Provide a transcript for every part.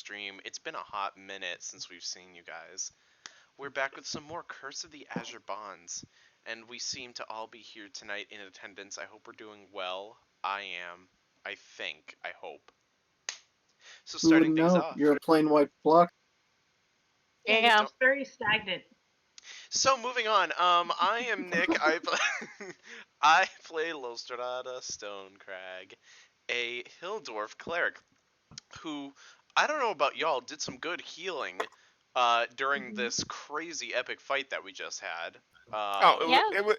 stream. It's been a hot minute since we've seen you guys. We're back with some more Curse of the Azure Bonds, and we seem to all be here tonight in attendance. I hope we're doing well. I am. I think. I hope. So Who starting wouldn't things know? off. You're a plain white block. Yeah, Yeah. you're very stagnant. So moving on. I am Nick. I play Lostrada Stonecrag, a Hill Dwarf cleric who, I don't know about y'all, did some good healing during this crazy epic fight that we just had.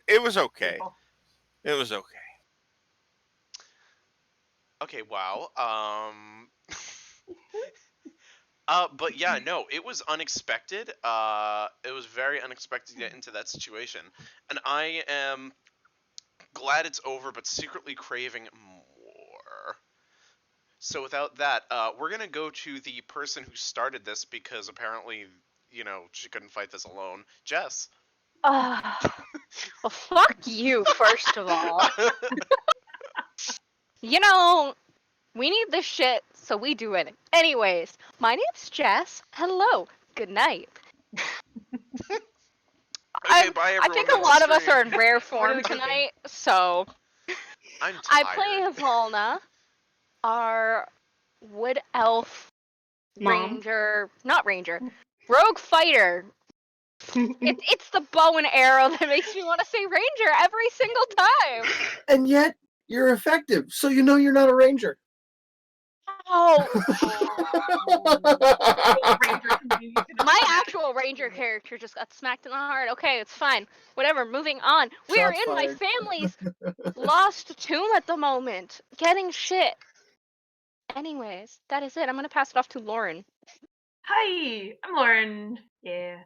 It was okay. Beautiful. It was okay. Okay, wow. But yeah, no, it was unexpected. It was very unexpected to get into that situation, and I am glad it's over, but secretly craving more. So without that, we're gonna go to the person who started this because apparently, she couldn't fight this alone. Jess. Well, fuck you, first of all. We need this shit, so we do it. Anyways, my name's Jess. Hello. Good night. Okay, bye everyone. I think a lot of us are in rare form tonight, so I'm tired. I play Volna, our wood elf ranger, not ranger, rogue fighter. It's the bow and arrow that makes me want to say ranger every single time. And yet, you're effective, so you know you're not a ranger. Oh. My actual ranger character just got smacked in the heart. Okay, it's fine. Whatever, moving on. We are in my family's lost tomb at the moment, getting shit. Anyways, that is it. I'm gonna pass it off to Lauren. Hi, I'm Lauren. Yeah.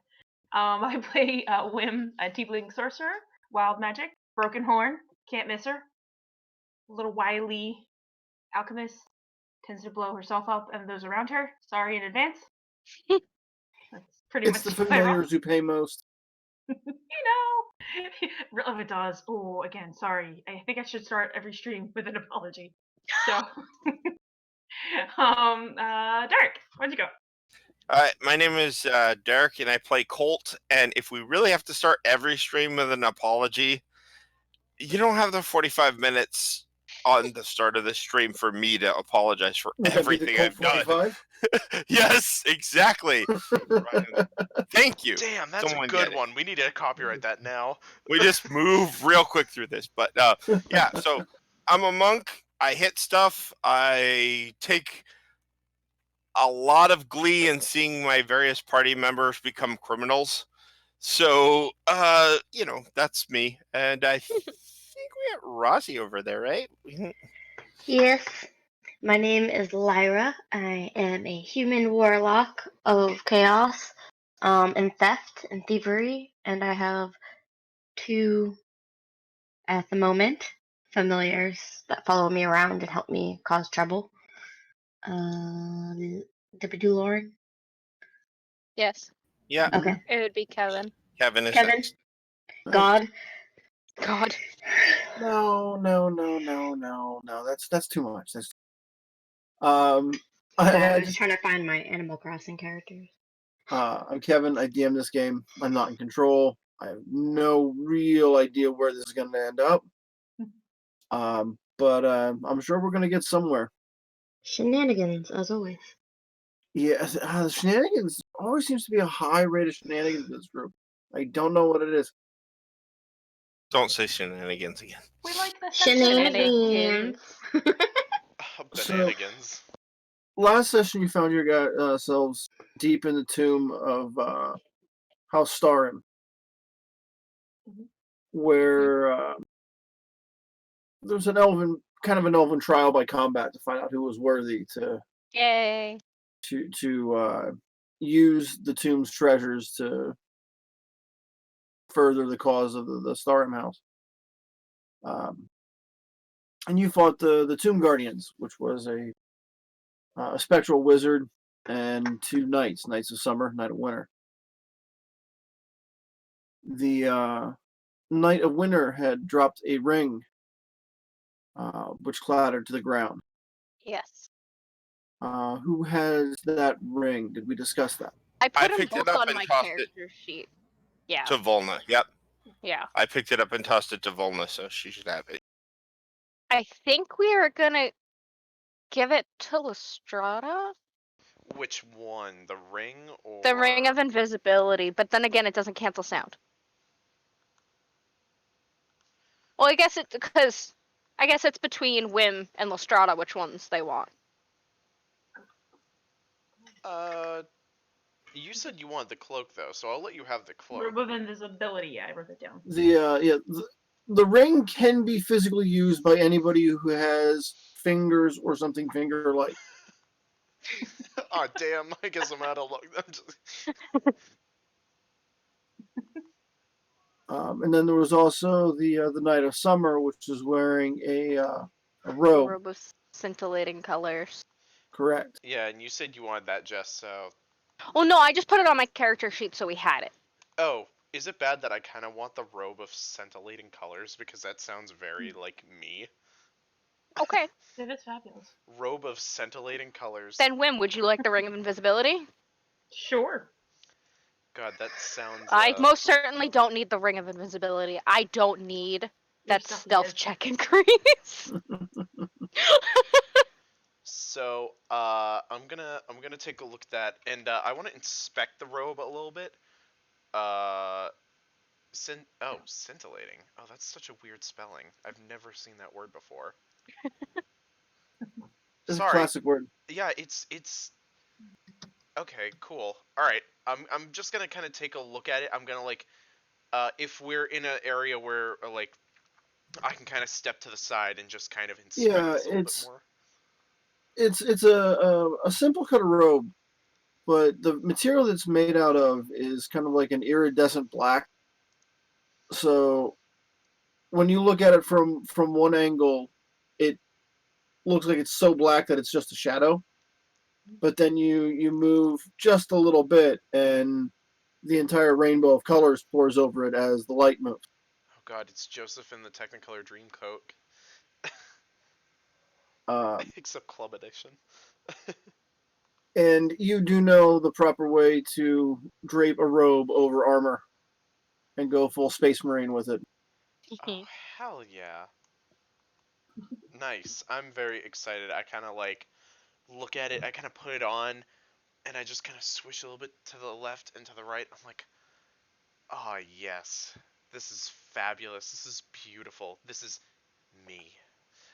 I play Wim, a tiefling sorcerer, wild magic, broken horn, can't miss her. Little wily alchemist, tends to blow herself up and those around her. Sorry in advance. That's pretty It's much the familiars who pay most. If it does. Oh, again, sorry. I think I should start every stream with an apology. So, Derek, where'd you go? My name is Derek, and I play Colt. And if we really have to start every stream with an apology, you don't have the 45 minutes on the start of the stream for me to apologize for everything I've done. Yes, exactly. Thank you. Damn, that's a good one. We need to copyright that now. We just move real quick through this. But yeah, so I'm a monk. I hit stuff. I take a lot of glee in seeing my various party members become criminals. So, that's me. And I think we have Rossi over there, right? Yes. My name is Lyra. I am a human warlock of chaos, and theft and thievery, and I have 2, at the moment, familiars that follow me around and help me cause trouble. Did we do Lauren? Yes. Yeah. Okay. It would be Kevin. Kevin is Kevin? next. God? God. No. That's too much. I'm I just trying to find my Animal Crossing characters. I'm Kevin. I DM this game. I'm not in control. I have no real idea where this is going to end up. But I'm sure we're going to get somewhere. Shenanigans, as always. Yeah, the shenanigans always seems to be a high rate of shenanigans in this group. I don't know what it is. Don't say shenanigans again. We like the Shenanigans. Shenanigans. Last session, you found yourselves deep in the tomb of House Starin, where there's an elven trial by combat to find out who was worthy to Yay. to use the tomb's treasures to further the cause of the Starin House. And you fought the Tomb Guardians, which was a spectral wizard and 2 knights, Knights of Summer, Knight of Winter. The Knight of Winter had dropped a ring, which clattered to the ground. Yes. Who has that ring? Did we discuss that? I put them picked it both up on and my tossed it character sheet. Yeah. to Volna. Yep. Yeah. I picked it up and tossed it to Volna, so she should have it. I think we are gonna give it to Lestrada. Which one? The ring or The ring of invisibility, but then again, it doesn't cancel sound. Well, I guess it's between Wim and Lestrada which ones they want. You said you wanted the cloak though, so I'll let you have the cloak. Robe of invisibility. Yeah, I wrote it down. The ring can be physically used by anybody who has fingers or something finger-like. Oh damn! I guess I'm out of luck. And then there was also the Knight of Summer, which is wearing a robe. Robe of scintillating colors. Correct. Yeah, and you said you wanted that, Jess. So. Well, no, I just put it on my character sheet so we had it. Oh, is it bad that I kind of want the robe of scintillating colors because that sounds very like me? Okay. It is fabulous. Robe of scintillating colors. Then, Wim, would you like the ring of invisibility? Sure. God, that sounds. I most certainly don't need the ring of invisibility. I don't need that stealth check increase. So, I'm gonna take a look at that, and I want to inspect the robe a little bit. Scintillating. Oh, that's such a weird spelling. I've never seen that word before. It's Sorry. a classic word. Yeah, it's okay, cool. All right. I'm just gonna kind of take a look at it. I'm gonna like, if we're in an area where like I can kind of step to the side and just kind of inspect this a little bit more. It's a simple cut of robe, but the material that's made out of is kind of like an iridescent black. So when you look at it from one angle, it looks like it's so black that it's just a shadow. But then you move just a little bit, and the entire rainbow of colors pours over it as the light moves. Oh God, it's Joseph in the Technicolor Dreamcoat. Except Club Edition. And you do know the proper way to drape a robe over armor and go full Space Marine with it. Oh, hell yeah. Nice. I'm very excited. I kind of like look at it, I kind of put it on, and I just kind of swish a little bit to the left and to the right. I'm like, oh, yes. This is fabulous. This is beautiful. This is me.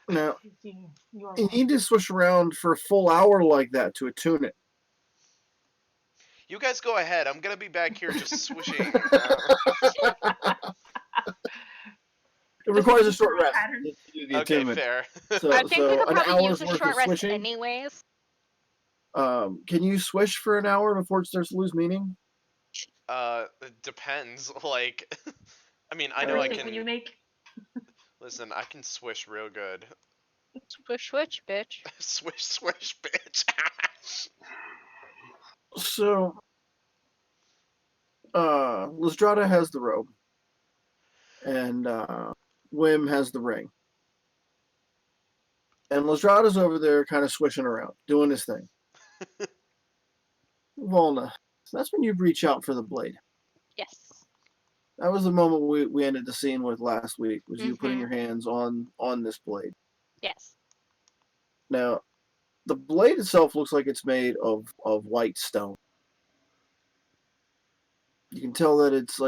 Now, You you need to swish around for a full hour like that to attune it. You guys go ahead. I'm going to be back here just swishing. It requires a short rest. Okay, fair. I think we could an probably use hour's a worth short of rest swishing. anyways. Can you swish for an hour before it starts to lose meaning? It depends. Like, I mean, I know I can. Can you make? Listen, I can swish real good. Swish, switch, bitch. Swish, swish, bitch. So, Lestrada has the robe, and Wim has the ring. And Lestrada's over there kind of swishing around, doing his thing. Volna, so that's when you reach out for the blade. Yes. That was the moment we ended the scene with last week, was you putting your hands on this blade. Yes. Now, the blade itself looks like it's made of white stone. You can tell that it's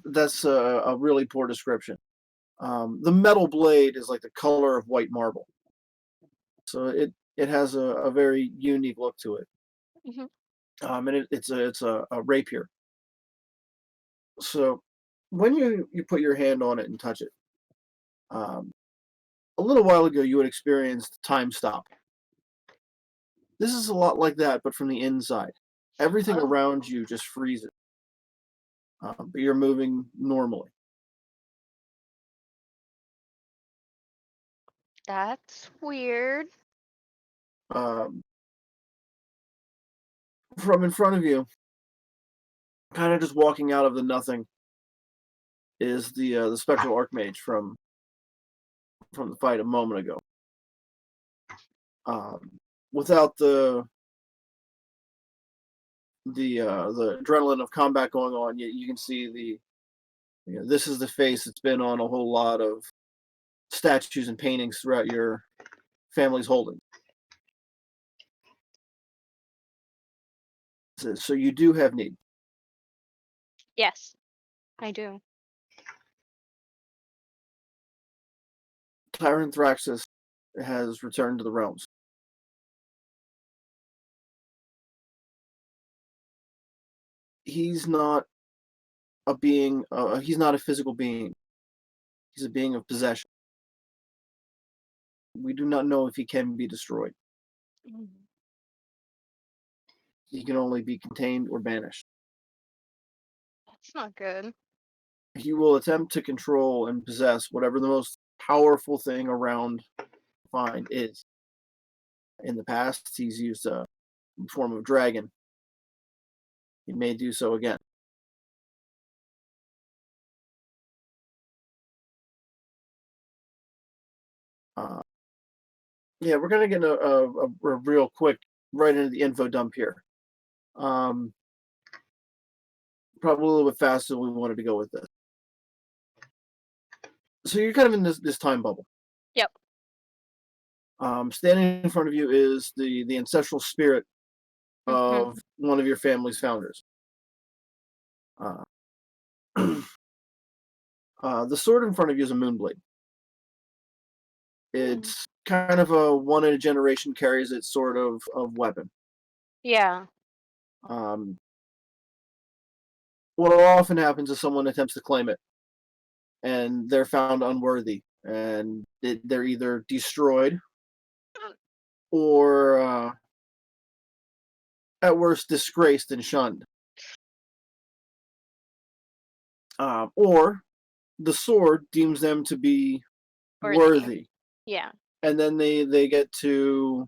that's a really poor description. The metal blade is like the color of white marble, so it has a very unique look to it. And it's a rapier. So when you put your hand on it and touch it, a little while ago you had experienced time stop. This is a lot like that, but from the inside. Everything around you just freezes, but you're moving normally. That's weird. From in front of you, kind of just walking out of the nothing, is the spectral archmage from the fight a moment ago. without the adrenaline of combat going on, you can see this is the face that's been on a whole lot of statues and paintings throughout your family's holdings. So you do have need. Yes, I do. Tyrant Thraxus has returned to the realms. He's not a being. He's not a physical being. He's a being of possession. We do not know if he can be destroyed. Mm. He can only be contained or banished. That's not good. He will attempt to control and possess whatever the most powerful thing around find is. In the past, he's used a form of dragon. He may do so again. Yeah, we're gonna get a real quick right into the info dump here. Probably a little bit faster than we wanted to go with this. So you're kind of in this time bubble. Yep. Standing in front of you is the ancestral spirit of one of your family's founders. The sword in front of you is a moonblade. It's kind of a one in a generation carries it sort of weapon. Yeah. What often happens is someone attempts to claim it, and they're found unworthy, and they're either destroyed or, at worst, disgraced and shunned. Or the sword deems them to be worthy. Yeah. And then they get to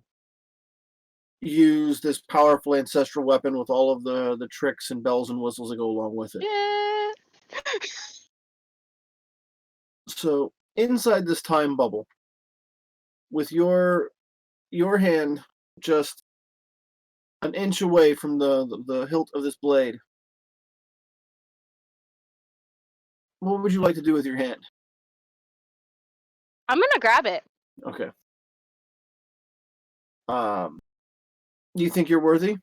use this powerful ancestral weapon with all of the tricks and bells and whistles that go along with it. Yeah. So inside this time bubble, with your hand just an inch away from the hilt of this blade, what would you like to do with your hand? I'm gonna grab it. Okay. You think you're worthy?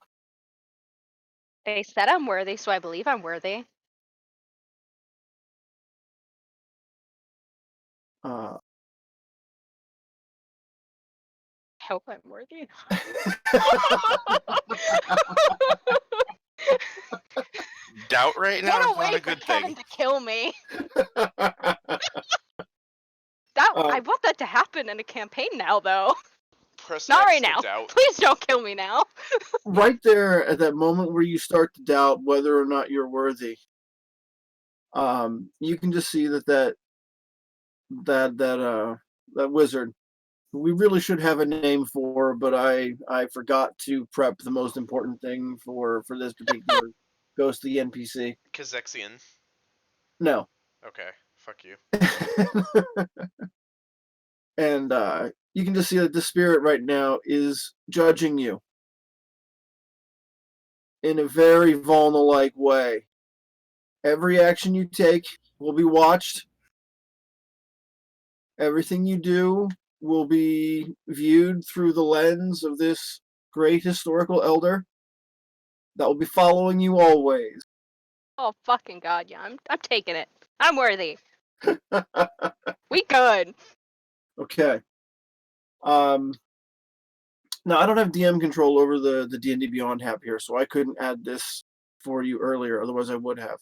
They said I'm worthy, so I believe I'm worthy. Uh, Hope I'm worthy. Doubt right now What is a way not a for good Kevin thing. to kill me. Uh, I want that to happen in a campaign now, though. Press Not X right to now. doubt. Please don't kill me now. right there at that moment where you start to doubt whether or not you're worthy, you can just see that wizard, who we really should have a name for, but I forgot to prep the most important thing for this particular ghost the NPC. Kazexian. No. Okay, fuck you. And you can just see that the spirit right now is judging you in a very Volna-like way. Every action you take will be watched. Everything you do will be viewed through the lens of this great historical elder that will be following you always. Oh fucking god, yeah, I'm taking it. I'm worthy. We good. Okay. Now I don't have DM control over the D&D Beyond app here, so I couldn't add this for you earlier. Otherwise, I would have.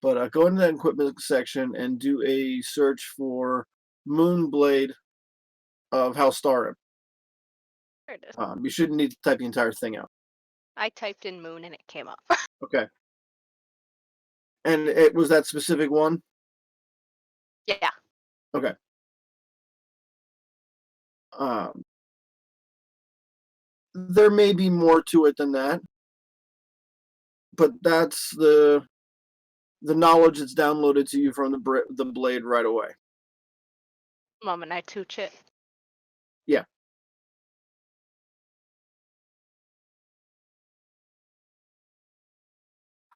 But go into that equipment section and do a search for Moonblade of House Starim. There it is. You shouldn't need to type the entire thing out. I typed in moon and it came up. Okay. And it was that specific one? Yeah. Okay. There may be more to it than that, but that's the knowledge that's downloaded to you from the blade right away. Moment I tooch it. Yeah.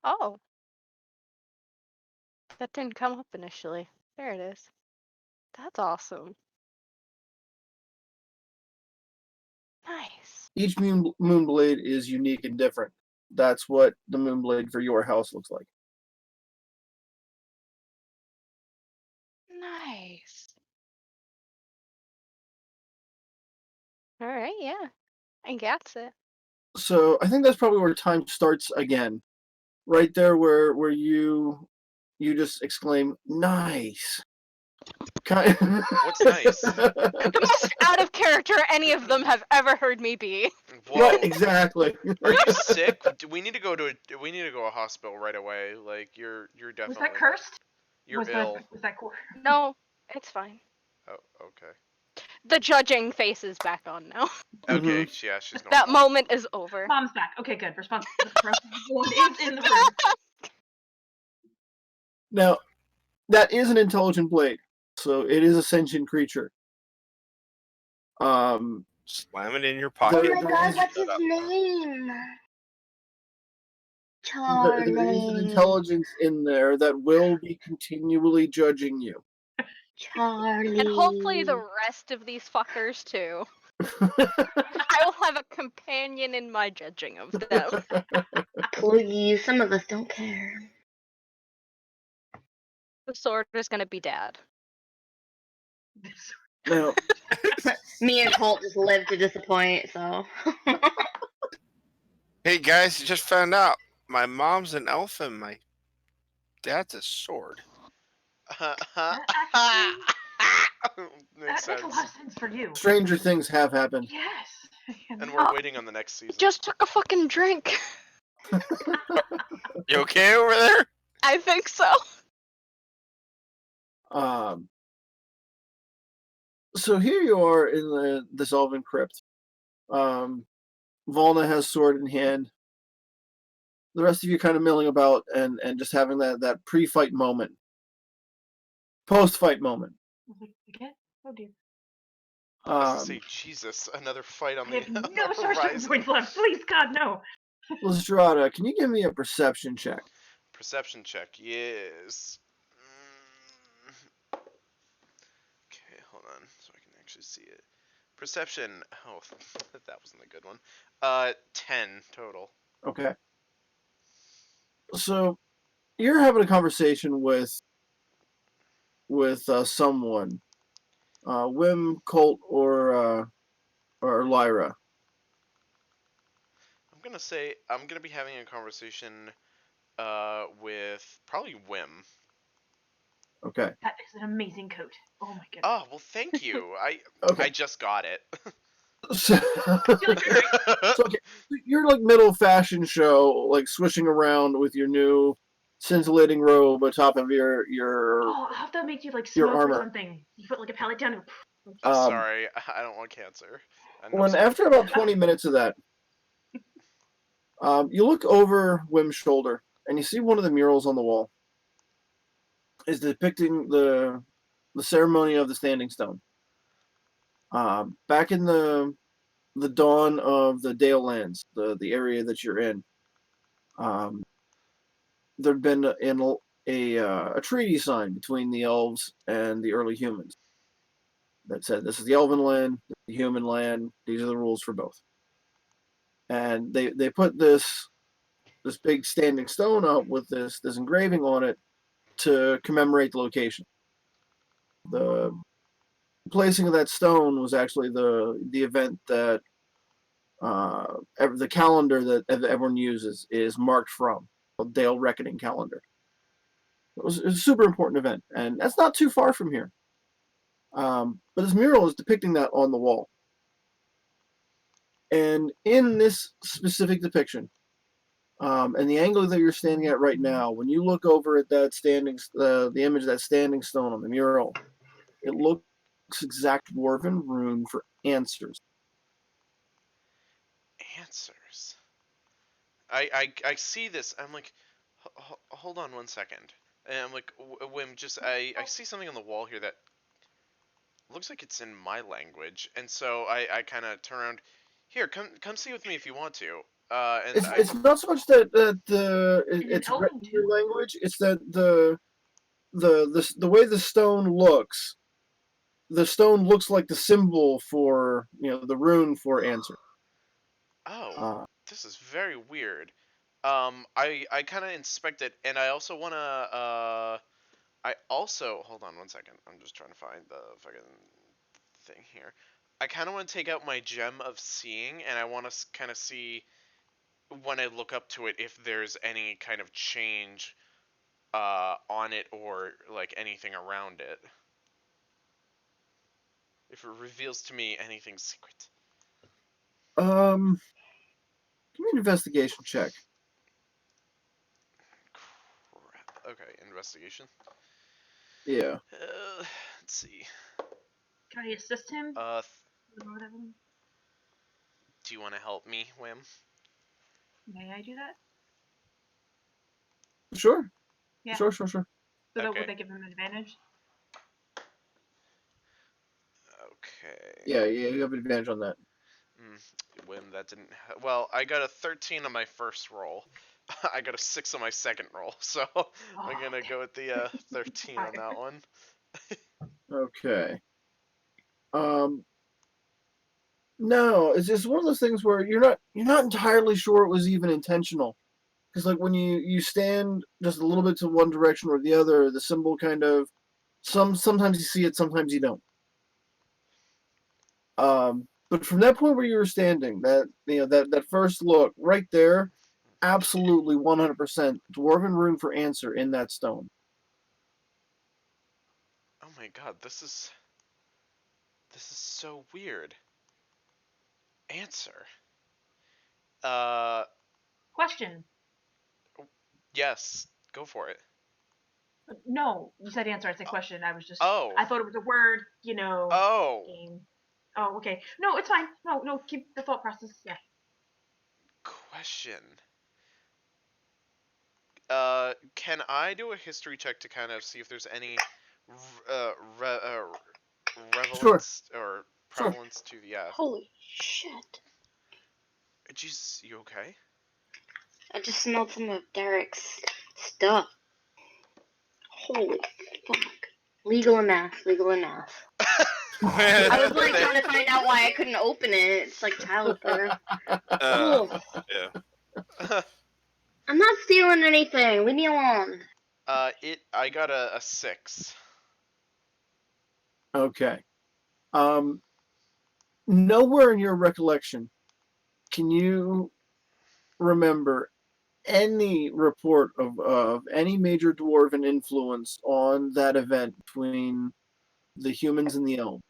Oh. That didn't come up initially. There it is. That's awesome. Nice. Each moon blade is unique and different. That's what the moon blade for your house looks like. Nice. All right, yeah. I gets it. So I think that's probably where time starts again. Right there where you just exclaim, "Nice." What's nice? The most out of character any of them have ever heard me be. Whoa. Right, exactly. Are you sick? We need to go to a hospital right away. Like you're definitely. Was that cursed? You're was ill. Was that cool? No, it's fine. Oh, okay. The judging face is back on now. Okay, Mhm. yeah, she's going. That moment is over. Mom's back. Okay, good. Responsible one is in the room. Now, that is an intelligent blade, so it is a sentient creature. Slam it in your Oh pocket. There- my there god, is- what's his name? there is an Charlie. intelligence in there that will be continually judging you. Charlie. And hopefully the rest of these fuckers too. I will have a companion in my judging of them. Please, some of us don't care. The sword is gonna be dad. Now, Me and Colt just live to disappoint, so. Hey guys, just found out my mom's an elf and my dad's a sword. That Makes makes a lot sense. of sense for you. stranger things have happened. Yes. And we're waiting on the next season. Just took a fucking drink. You okay over there? I think so. So here you are in the dissolving crypt. Volna has sword in hand. The rest of you kind of milling about and just having that pre-fight moment, post-fight moment. Again? Oh dear. I was gonna Um, say, Jesus, another fight on I the, have on no the sorcery horizon. points left. Please, God, no. Lestrada, can you give me a perception check? Perception check, yes. Okay, hold on, so I can actually see it. Perception. Oh, that wasn't a good one. 10 total. Okay. So you're having a conversation with someone, Wim, Colt, or Lyra. I'm gonna be having a conversation with probably Wim. Okay. That is an amazing coat. Oh my goodness. Oh, well, thank you. I Okay. just got it. So, Feel like you're right. so, okay, you're like middle fashion show, like swishing around with your new scintillating robe atop of your Oh, I'll have to make you like your smoke or armor. something. You put like a pellet down. Sorry, I don't want cancer. No When after smoking. about 20 minutes of that, you look over Wim's shoulder and you see one of the murals on the wall is depicting the ceremony of the Standing Stone. Back in the dawn of the Dale Lands, the area that you're in, there'd been a treaty signed between the elves and the early humans that said this is the elven land, the human land. These are the rules for both. And they put this big standing stone up with this engraving on it to commemorate the location. The placing of that stone was actually the event that the calendar that everyone uses is marked from, the Dale Reckoning calendar. It was a super important event, and that's not too far from here. But this mural is depicting that on the wall. And in this specific depiction, and the angle that you're standing at right now, when you look over at that the image of that standing stone on the mural, it looks exact dwarven rune for answers. Answers. I see this. I'm like, hold on one second. And I'm like, Wim, just I see something on the wall here that looks like it's in my language, and so I kind of turn around. Here, come see with me if you want to. And It's not so much that Is it it's elven written in your too? language. It's that the way the stone looks. The stone looks like the symbol for the rune for answer. oh, Uh, this is very weird. I kind of inspect it, and I also wanna I also hold on one second. I'm just trying to find the fucking thing here. I kind of want to take out my gem of seeing, and I want to kind of see when I look up to it if there's any kind of change on it or like anything around it. If it reveals to me anything secret. um, give me an investigation check. Crap. Okay, investigation. Yeah. Let's see. Can I assist him? Uh, Or whatever? do you want to help me, Wham? May I do that? Sure. Yeah. Sure. So Okay. would that give him an advantage? Okay. Yeah. You have an advantage on that. Wham, that didn't. Well, I got a 13 on my first roll. I got a 6 on my second roll, so I'm gonna go with the 13 on that one. Okay. No, it's just one of those things where you're not entirely sure it was even intentional. Because like when you stand just a little bit to one direction or the other, the symbol kind of sometimes you see it, sometimes you don't. But from that point where you were standing, that first look right there, absolutely 100% dwarven rune for answer in that stone. Oh my god, this is so weird. Answer. Uh, Question. yes, go for it. No, you said answer. I said question. I was just. Oh. I thought it was a word. Oh. Game. Oh, okay. No, it's fine. No, keep the thought process. Yeah. Question. Can I do a history check to kind of see if there's any Sure. relevance or Sure. prevalence to the Holy shit. Jeez, you okay? I just smelled some of Derek's stuff. Holy fuck. Legal and math. I was like trying to find out why I couldn't open it. It's like childbirth. Yeah. I'm not stealing anything. Leave me alone. I got a 6. Okay. Nowhere in your recollection can you remember any report of any major dwarven influence on that event between the humans and the elves.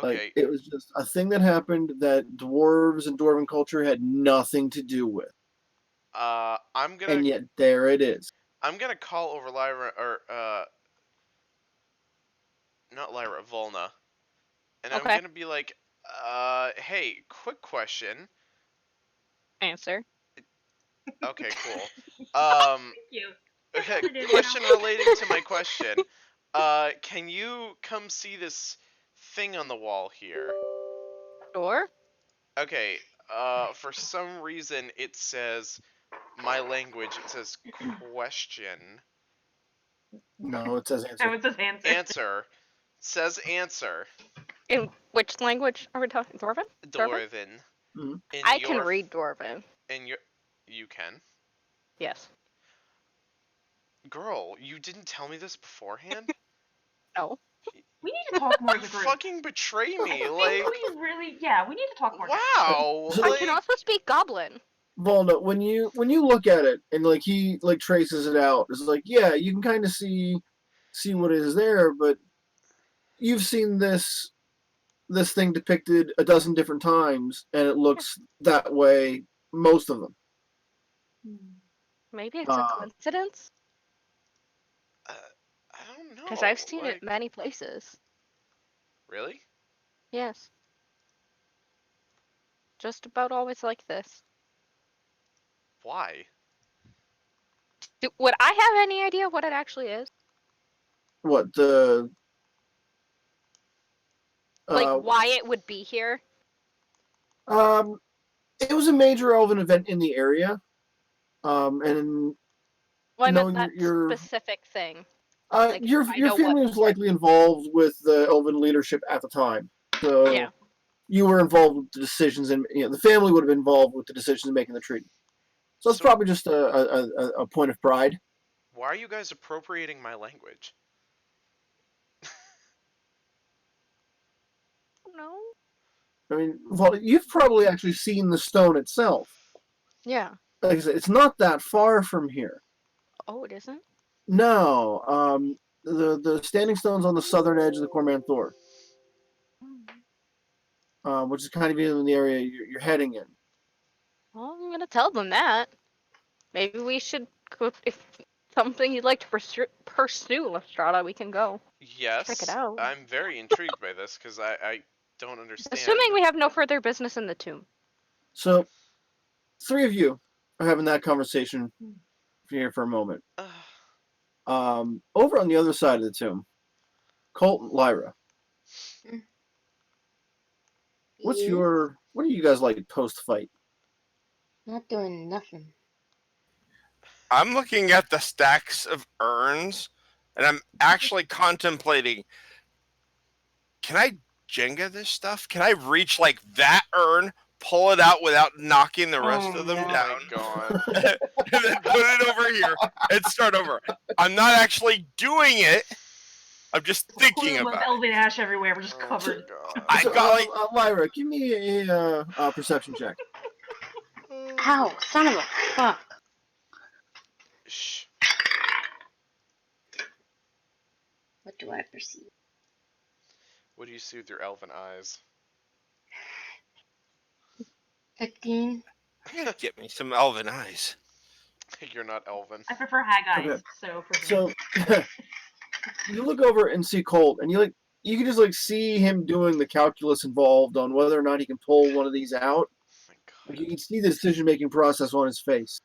Like Okay. it was just a thing that happened that dwarves and dwarven culture had nothing to do with, I'm gonna and yet there it is. call over Lyra or not Lyra, Volna, and I'm Okay. gonna be like, hey, quick question. Answer. Okay, cool. Thank you. Okay, Positive, question you know. relating to my question. Can you come see this thing on the wall here? Sure. Okay, for some reason it says my language, it says question. No, it says answer. That was his answer. Answer. Says answer. In which language are we talking? Dwarven? Dwarven. Mhm. In I your can read Dwarven. in your you can. Yes. Girl, you didn't tell me this beforehand? No. We need to talk more as a group. Fucking betray I me, think like we really, yeah, we need to talk more. wow. So- I Like can also speak Goblin. Volna, when you look at it and like he like traces it out, it's like yeah, you can kind of see what is there, but you've seen this thing depicted a dozen different times, and it looks that way most of them. Maybe it's a Uh, coincidence. uh, I don't know. Because I've seen Like it many places. really? Yes. Just about always like this. Why? Would I have any idea what it actually is? what the Like why it would be here? um It was a major elven event in the area, and Well, I meant knowing that your specific thing. your I know family was likely involved with the elven leadership at the time, so Yeah. you were involved with the decisions, and the family would have been involved with the decisions in making the treaty. So it's probably just a point of pride. Why are you guys appropriating my language? No. I mean, well, you've probably actually seen the stone itself. Yeah. Like I said, it's not that far from here. Oh, it isn't? No, the standing stone's on the southern edge of the Corman Thor, which is kind of in the area you're heading in. Well, I'm gonna tell them that. Maybe we should go, if something you'd like to pursue, Lestrada, we can go. Yes. Check it out. I'm very intrigued by this because I don't understand. Assuming we have no further business in the tomb. So, three of you are having that conversation here for a moment. Over on the other side of the tomb, Colt and Lyra. What do you guys like post fight? Not doing nothing. I'm looking at the stacks of urns, and I'm actually contemplating, can I Jenga this stuff? Can I reach like that urn, pull it out without knocking the rest of them Oh down, my god. and then put it over here and start over? I'm not actually doing it. I'm just thinking Plume about of it. elven ash everywhere. We're just Oh covered. god. I got like Lyra, give me a perception check. Ow, son of a fuck. Shh. What do I perceive? What do you see with your elven eyes? 15. I'm gonna get me some elven eyes. You're not elven. I prefer hag eyes, Okay. so for me. So you look over and see Colt, and you can just see him doing the calculus involved on whether or not he can pull one of these out. Oh my Like, god. you can see the decision-making process on his face.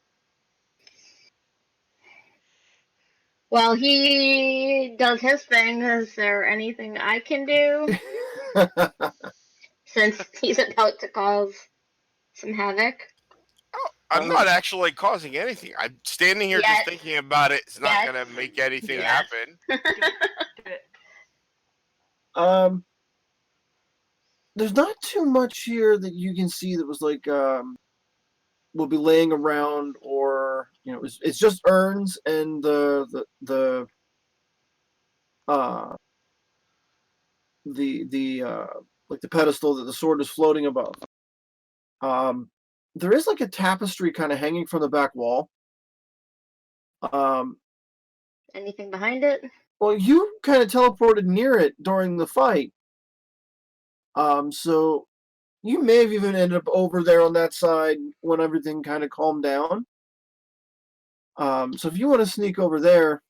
While he does his thing, is there anything I can do? Since he's about to cause some havoc. Oh, I'm not actually causing anything. I'm standing here just thinking about it. It's not gonna make anything happen. Do it. There's not too much here that you can see that was will be laying around, or it's just urns and the pedestal that the sword is floating above. There is a tapestry kind of hanging from the back wall. Anything behind it? Well, you kind of teleported near it during the fight. So you may have even ended up over there on that side when everything kind of calmed down. So if you want to sneak over there,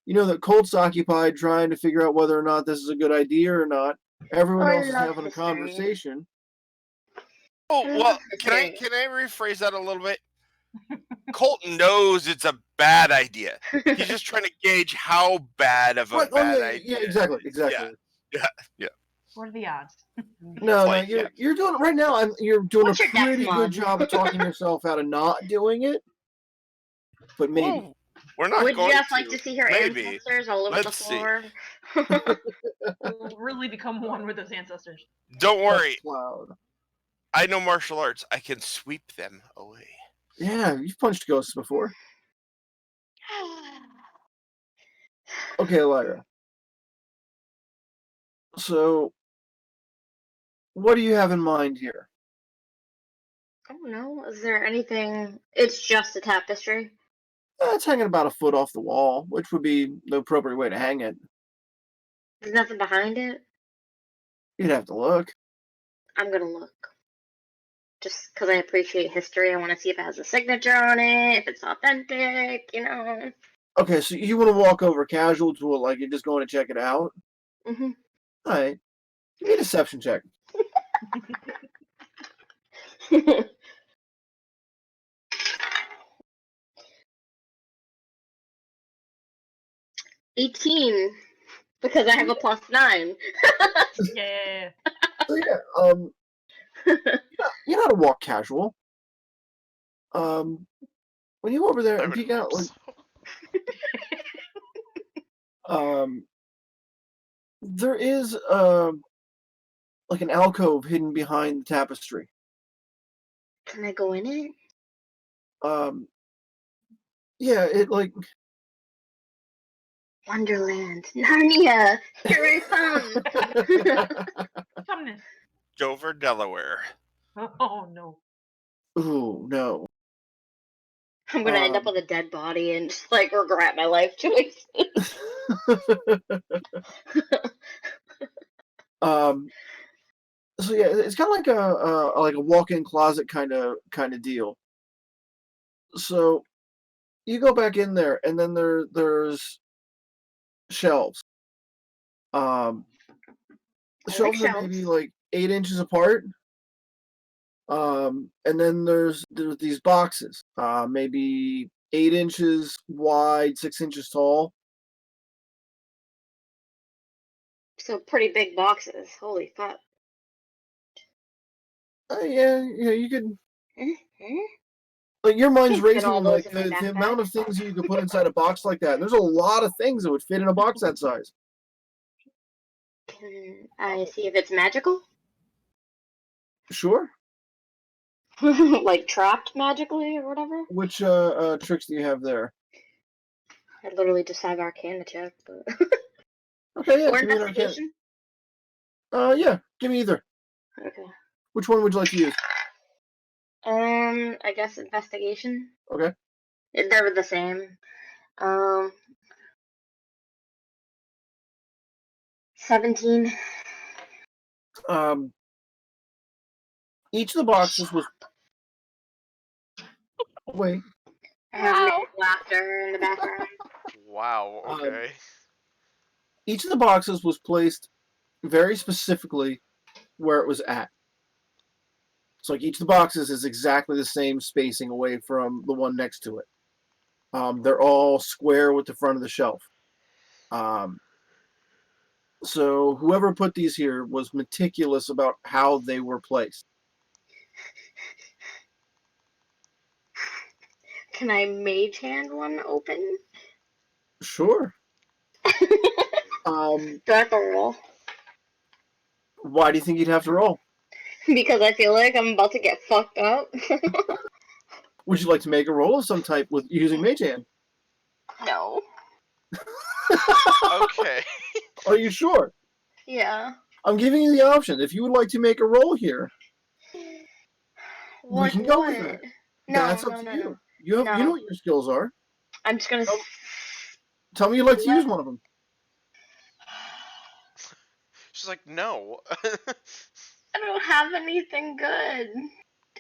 you know that Colt's occupied trying to figure out whether or not this is a good idea or not. Everyone else is having a conversation. Oh well, can I rephrase that a little bit? Colt knows it's a bad idea. He's just trying to gauge how bad of a bad idea. Yeah, exactly. Yeah. What are the odds? No, you're doing it right now. You're doing What's a your death pretty mod? good job of talking yourself out of not doing it. But maybe. Ooh, we're not Would going you just like to see her Maybe. ancestors all over Let's the see. floor? We'll really become one with those ancestors. Don't worry. Cloud. I know martial arts. I can sweep them away. Yeah, you've punched ghosts before. Okay, Lyra. So, what do you have in mind here? I don't know. Is there anything? It's just a tapestry. It's hanging about a foot off the wall, which would be the appropriate way to hang it. There's nothing behind it. You'd have to look. I'm gonna look. Just because I appreciate history, I want to see if it has a signature on it, if it's authentic, Okay, so you want to walk over casual to it like you're just going to check it out? Mm-hmm. All right. Give me a deception check. 18, because I have a +9. Yeah. So yeah, You know how to walk casual. When you go over there I and would peek out, hope like, so. there is like an alcove hidden behind the tapestry. Can I go in it? Yeah, it like Wonderland. Narnia. Here I come. Something. Dover, Delaware. Oh no. ooh, no. I'm gonna end up with a dead body and just like regret my life choices. So yeah, it's kind of like a walk-in closet kind of deal. So you go back in there, and then there's shelves. The I like shelves are maybe shelves. like 8 inches apart. And then there's these boxes, maybe 8 inches wide, 6 inches tall. So pretty big boxes. Holy fuck. Yeah, you could Mhm. like your mind's Can't fit racing all and those like in my the amount backpack. of things you could put inside a box like that. And there's a lot of things that would fit in a box that size. Can I see if it's magical? Sure. Like trapped magically or whatever? Which tricks do you have there? I literally just have Arcana check, but Okay, yeah, or give me an arcana. investigation. Yeah, give me either. Okay. Which one would you like to use? I guess investigation. Okay. They're the same. 17. Each of the boxes was wait. I have Wow. laughter in the background. Wow. Um, Okay. each of the boxes was placed very specifically where it was at. So like each of the boxes is exactly the same spacing away from the one next to it. They're all square with the front of the shelf. So whoever put these here was meticulous about how they were placed. Can I mage hand one open? Sure. Do I have to roll? Why do you think you'd have to roll? Because I feel like I'm about to get fucked up. Would you like to make a roll of some type with using Mage Hand? No. Okay. Are you sure? Yeah. I'm giving you the option. If you would like to make a roll here, we Like can go with what? that. No, That's up no, to no, no. you. You know No. what your skills are. I'm just gonna. Tell me you'd like to use one of them. She's like, no. I don't have anything good.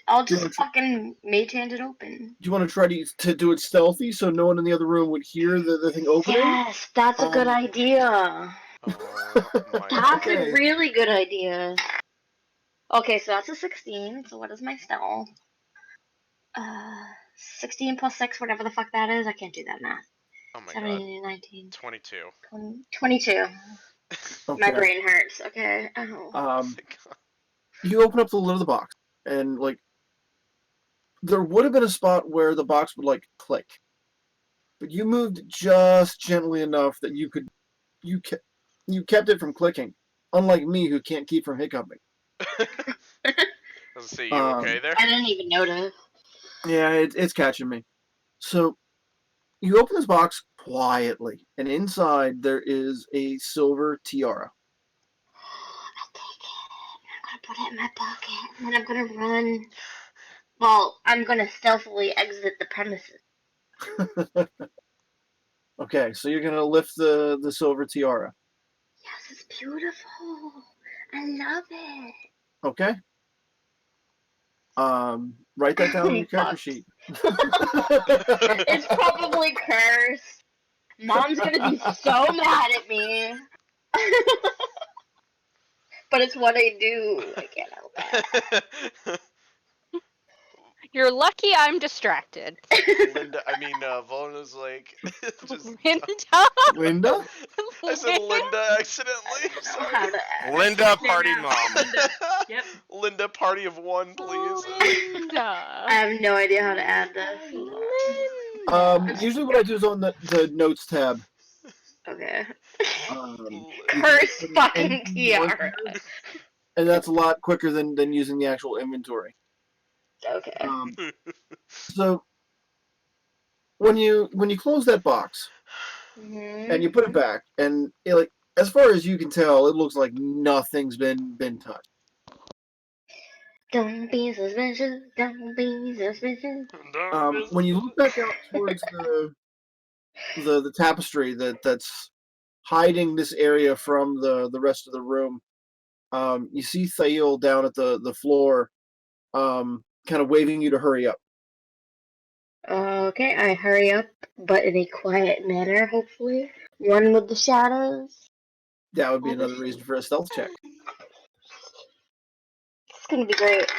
I'll Do you just want to, fucking mage hand it open. do you want to try to do it stealthy so no one in the other room would hear the thing opening? Yes, that's a good idea. Oh my That's god. a Okay. really good idea. Okay, so that's a 16. So what is my stealth? 16 plus 6, whatever the fuck that is. I can't do that math. Oh my god. 17, 19, 22. 20, 22. My Okay. brain hurts. Okay. Ow. Oh my god. You open up the lid of the box, and like there would have been a spot where the box would like click, but you moved just gently enough that you kept it from clicking. Unlike me, who can't keep from hiccuping. Let's see, you okay there? I didn't even notice. Yeah, it's catching me. So you open this box quietly, and inside there is a silver tiara. I take it. I'm gonna put it in my pocket, and then I'm gonna run. Well, I'm gonna stealthily exit the premises. Okay, so you're gonna lift the silver tiara. Yes, it's beautiful. I love it. Okay. Write that down on your character Fuck. sheet. It's probably cursed. Mom's gonna be so mad at me. But it's what I do. I can't help it. You're lucky I'm distracted. Volna's like, just. Linda? Linda? I said Linda accidentally. Sorry. Linda, Say party now. mom. Linda. Yep. Linda, party of one, please. Linda. I have no idea how to add this. Linda. Usually what I do is on the notes tab. Okay. You Curse put in fucking NP1, tiara. and that's a lot quicker than using the actual inventory. Okay. So when you close that box and you put it back, and like as far as you can tell, it looks like nothing's been touched. Don't be suspicious. Don't be suspicious. When you look back out towards the tapestry that's hiding this area from the rest of the room, you see Thail down at the floor, kind of waving you to hurry up. Okay, I hurry up, but in a quiet manner, hopefully. One with the shadows. That would be another reason for a stealth check. It's gonna be great.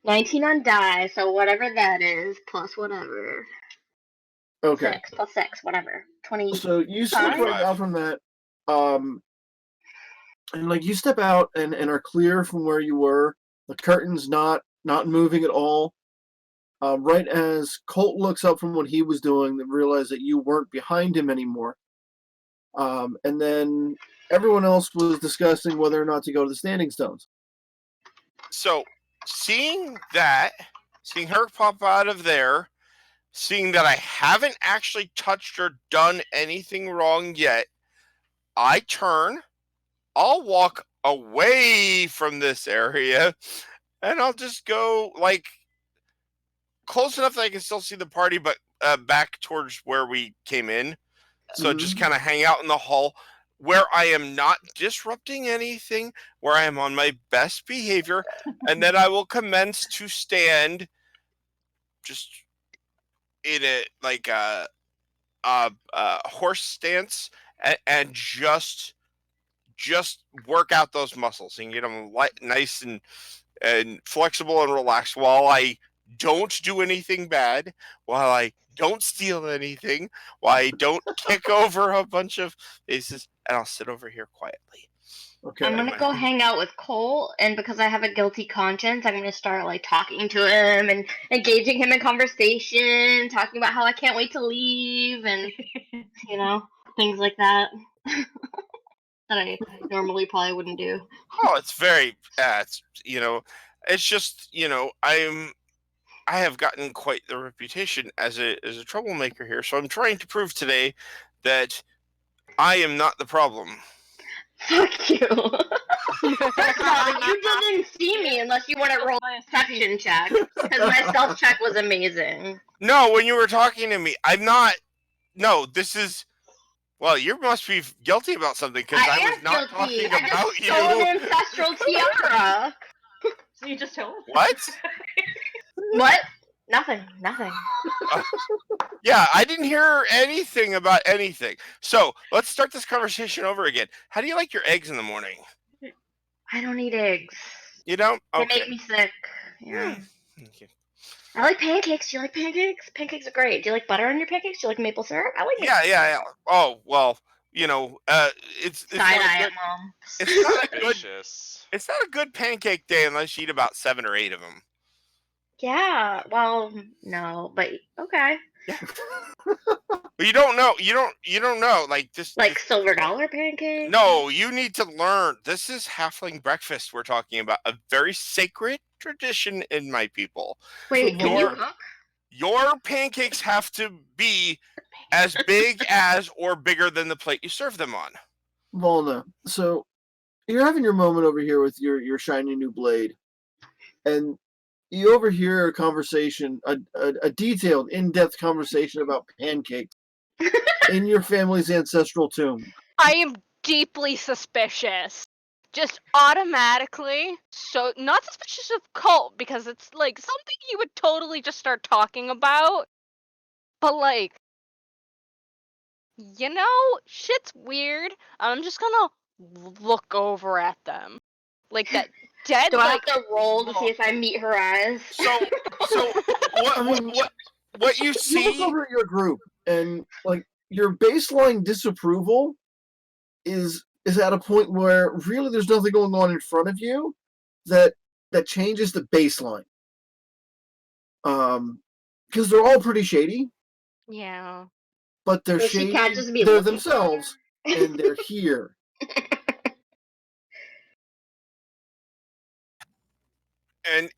19 on die, so whatever that is, plus whatever. Okay. 6 plus 6, whatever. 20. So you slip right 25. out from that, and like you step out and are clear from where you were. The curtain's not moving at all. Right as Colt looks up from what he was doing, and realized that you weren't behind him anymore. And then everyone else was discussing whether or not to go to the Standing Stones. So, seeing her pop out of there, seeing that I haven't actually touched or done anything wrong yet, I turn, I'll walk away from this area, and I'll just go like close enough that I can still see the party, but back towards where we came in. So just kind of hang out in the hall where I am not disrupting anything, where I am on my best behavior, and then I will commence to stand just in a like a horse stance and just work out those muscles and get them nice and flexible and relaxed while I don't do anything bad, while I don't steal anything, while I don't kick over a bunch of faces, and I'll sit over here quietly. Okay. I'm gonna go hang out with Cole, and because I have a guilty conscience, I'm gonna start like talking to him and engaging him in conversation, talking about how I can't wait to leave, and things like that that I normally probably wouldn't do. Oh, it's very, it's just, I have gotten quite the reputation as a troublemaker here, so I'm trying to prove today that I am not the problem. Fuck you. First of all, you didn't see me unless you want to roll a perception check, because my stealth check was amazing. No, when you were talking to me, I'm not. No, this is. Well, you must be guilty about something because I was not guilty. talking about I just stole an ancestral tiara. So you just told? What? What? Nothing. Yeah, I didn't hear anything about anything. So let's start this conversation over again. How do you like your eggs in the morning? I don't eat eggs. You don't? They Okay. make me sick. Yeah. Okay. I like pancakes. Do you like pancakes? Pancakes are great. Do you like butter on your pancakes? Do you like maple syrup? I like maple syrup. Yeah. Oh well, it's Side-eye Mom. It's not a good pancake day unless you eat about 7 or 8 of them. Yeah. Well, no, but okay. Yeah. But you don't know. You don't know. Like this. Like silver dollar pancakes. No, you need to learn. This is halfling breakfast. We're talking about a very sacred tradition in my people. Wait, can you cook? Your pancakes have to be as big as or bigger than the plate you serve them on. Volna, so you're having your moment over here with your shiny new blade, and you overhear a conversation, a detailed, in-depth conversation about pancakes in your family's ancestral tomb. I am deeply suspicious. Just automatically. So, not suspicious of Colt, because it's like something he would totally just start talking about. But like, shit's weird. I'm just gonna look over at them. Like that dead. Do I have Like, to roll to see if I meet her eyes? So I mean, what you you look see? over at your group, and like your baseline disapproval is at a point where really there's nothing going on in front of you that changes the baseline. Because they're all pretty shady, yeah. but they're So she shady. can't just be They're looking for themselves, her? and they're here.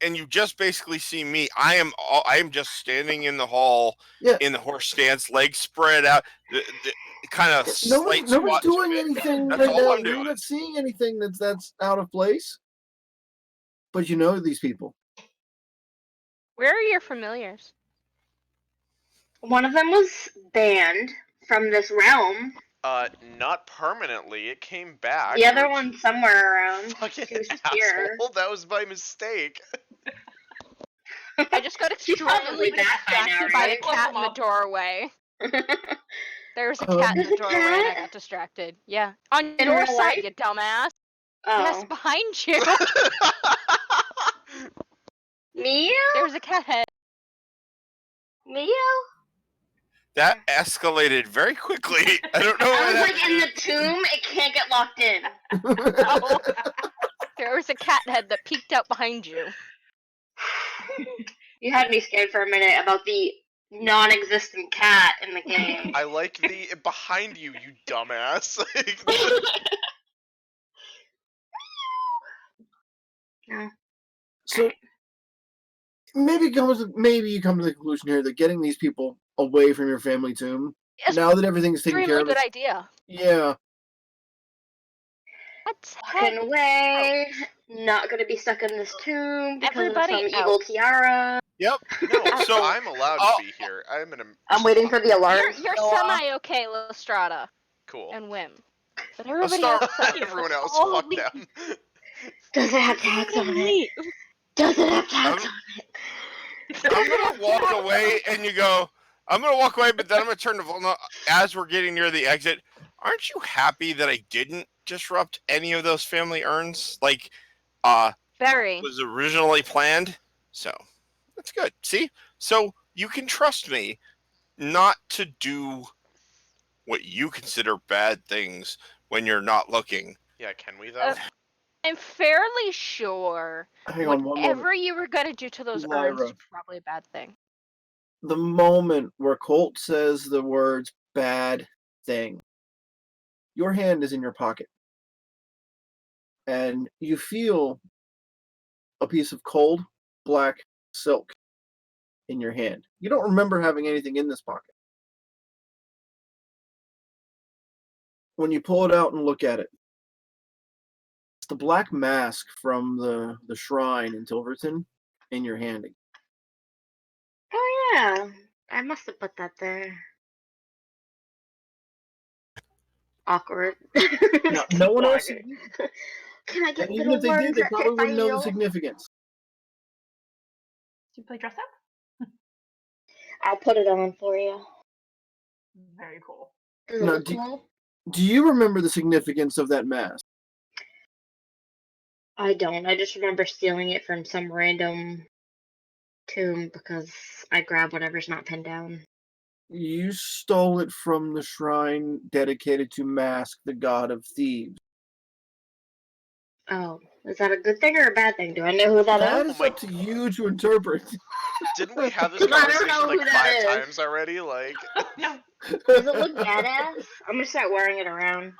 And you just basically see me. I am just standing in the hall Yeah. in the horse stance, legs spread out, the kind of slight Nobody's squat to doing it. anything That's right all now. I'm You're doing. not seeing anything that's out of place. But you know these people. Where are your familiars? One of them was banned from this realm. Not permanently. It came back. The other which- one's somewhere around. Fucking She was just here. asshole. That was by mistake. I just got She's probably extremely back by now, distracted by a right? cat in the doorway. There was a Um, cat in the There's a doorway and I cat? got distracted. Yeah. On In your real side, life? you dumbass. Yes, Oh. behind you. Meow? There's a cat head. Meow? That escalated very quickly. I don't know I why was that. like in the tomb, it can't get locked in. No. There was a cat head that peeked out behind you. You had me scared for a minute about the non-existent cat in the game. I like the behind you, you dumbass. No. So maybe you come to the conclusion here that getting these people away from your family tomb, It's now that everything's taken care extremely of, good idea. yeah. Let's head Fucking away. Not gonna be stuck in this tomb because Everybody of some out. evil tiara. Yep. No, So- I'm allowed to be here. I'm an I'm waiting for the alarm. You're to go off. semi-okay, Lestrada cool. and Wim. But everybody start- else... Everyone else, all fuck leave. them. Does it have tags on it? Leave. Does it have tags I'm- on it? I'm gonna walk away, and you go. I'm gonna walk away, but then I'm gonna turn to Volna as we're getting near the exit. Aren't you happy that I didn't disrupt any of those family urns like Very. was originally planned? So that's good. See, so you can trust me not to do what you consider bad things when you're not looking. Yeah, can we though? I'm fairly sure Hang on one moment. whatever you were gonna do to those urns Lyra. is probably a bad thing. The moment where Colt says the words "bad thing," your hand is in your pocket, and you feel a piece of cold black silk in your hand. You don't remember having anything in this pocket. When you pull it out and look at it, it's the black mask from the shrine in Tilverton in your hand. Oh yeah, I must have put that there. Awkward. No one else. Can I get And even little if they ones did, they that probably fit my wouldn't know the heel? significance. Do you play dress up? I'll put it on for you. Very cool. Does it No, look cool? Do you remember the significance of that mask? I don't. I just remember stealing it from some random tomb because I grab whatever's not pinned down. You stole it from the shrine dedicated to Mask, the god of thieves. Oh, is that a good thing or a bad thing? Do I know who that That is? is up to you to interpret. Didn't we have this I don't conversation know who like that 5 is. times already? Like, No. Does it look badass? I'm gonna start wearing it around.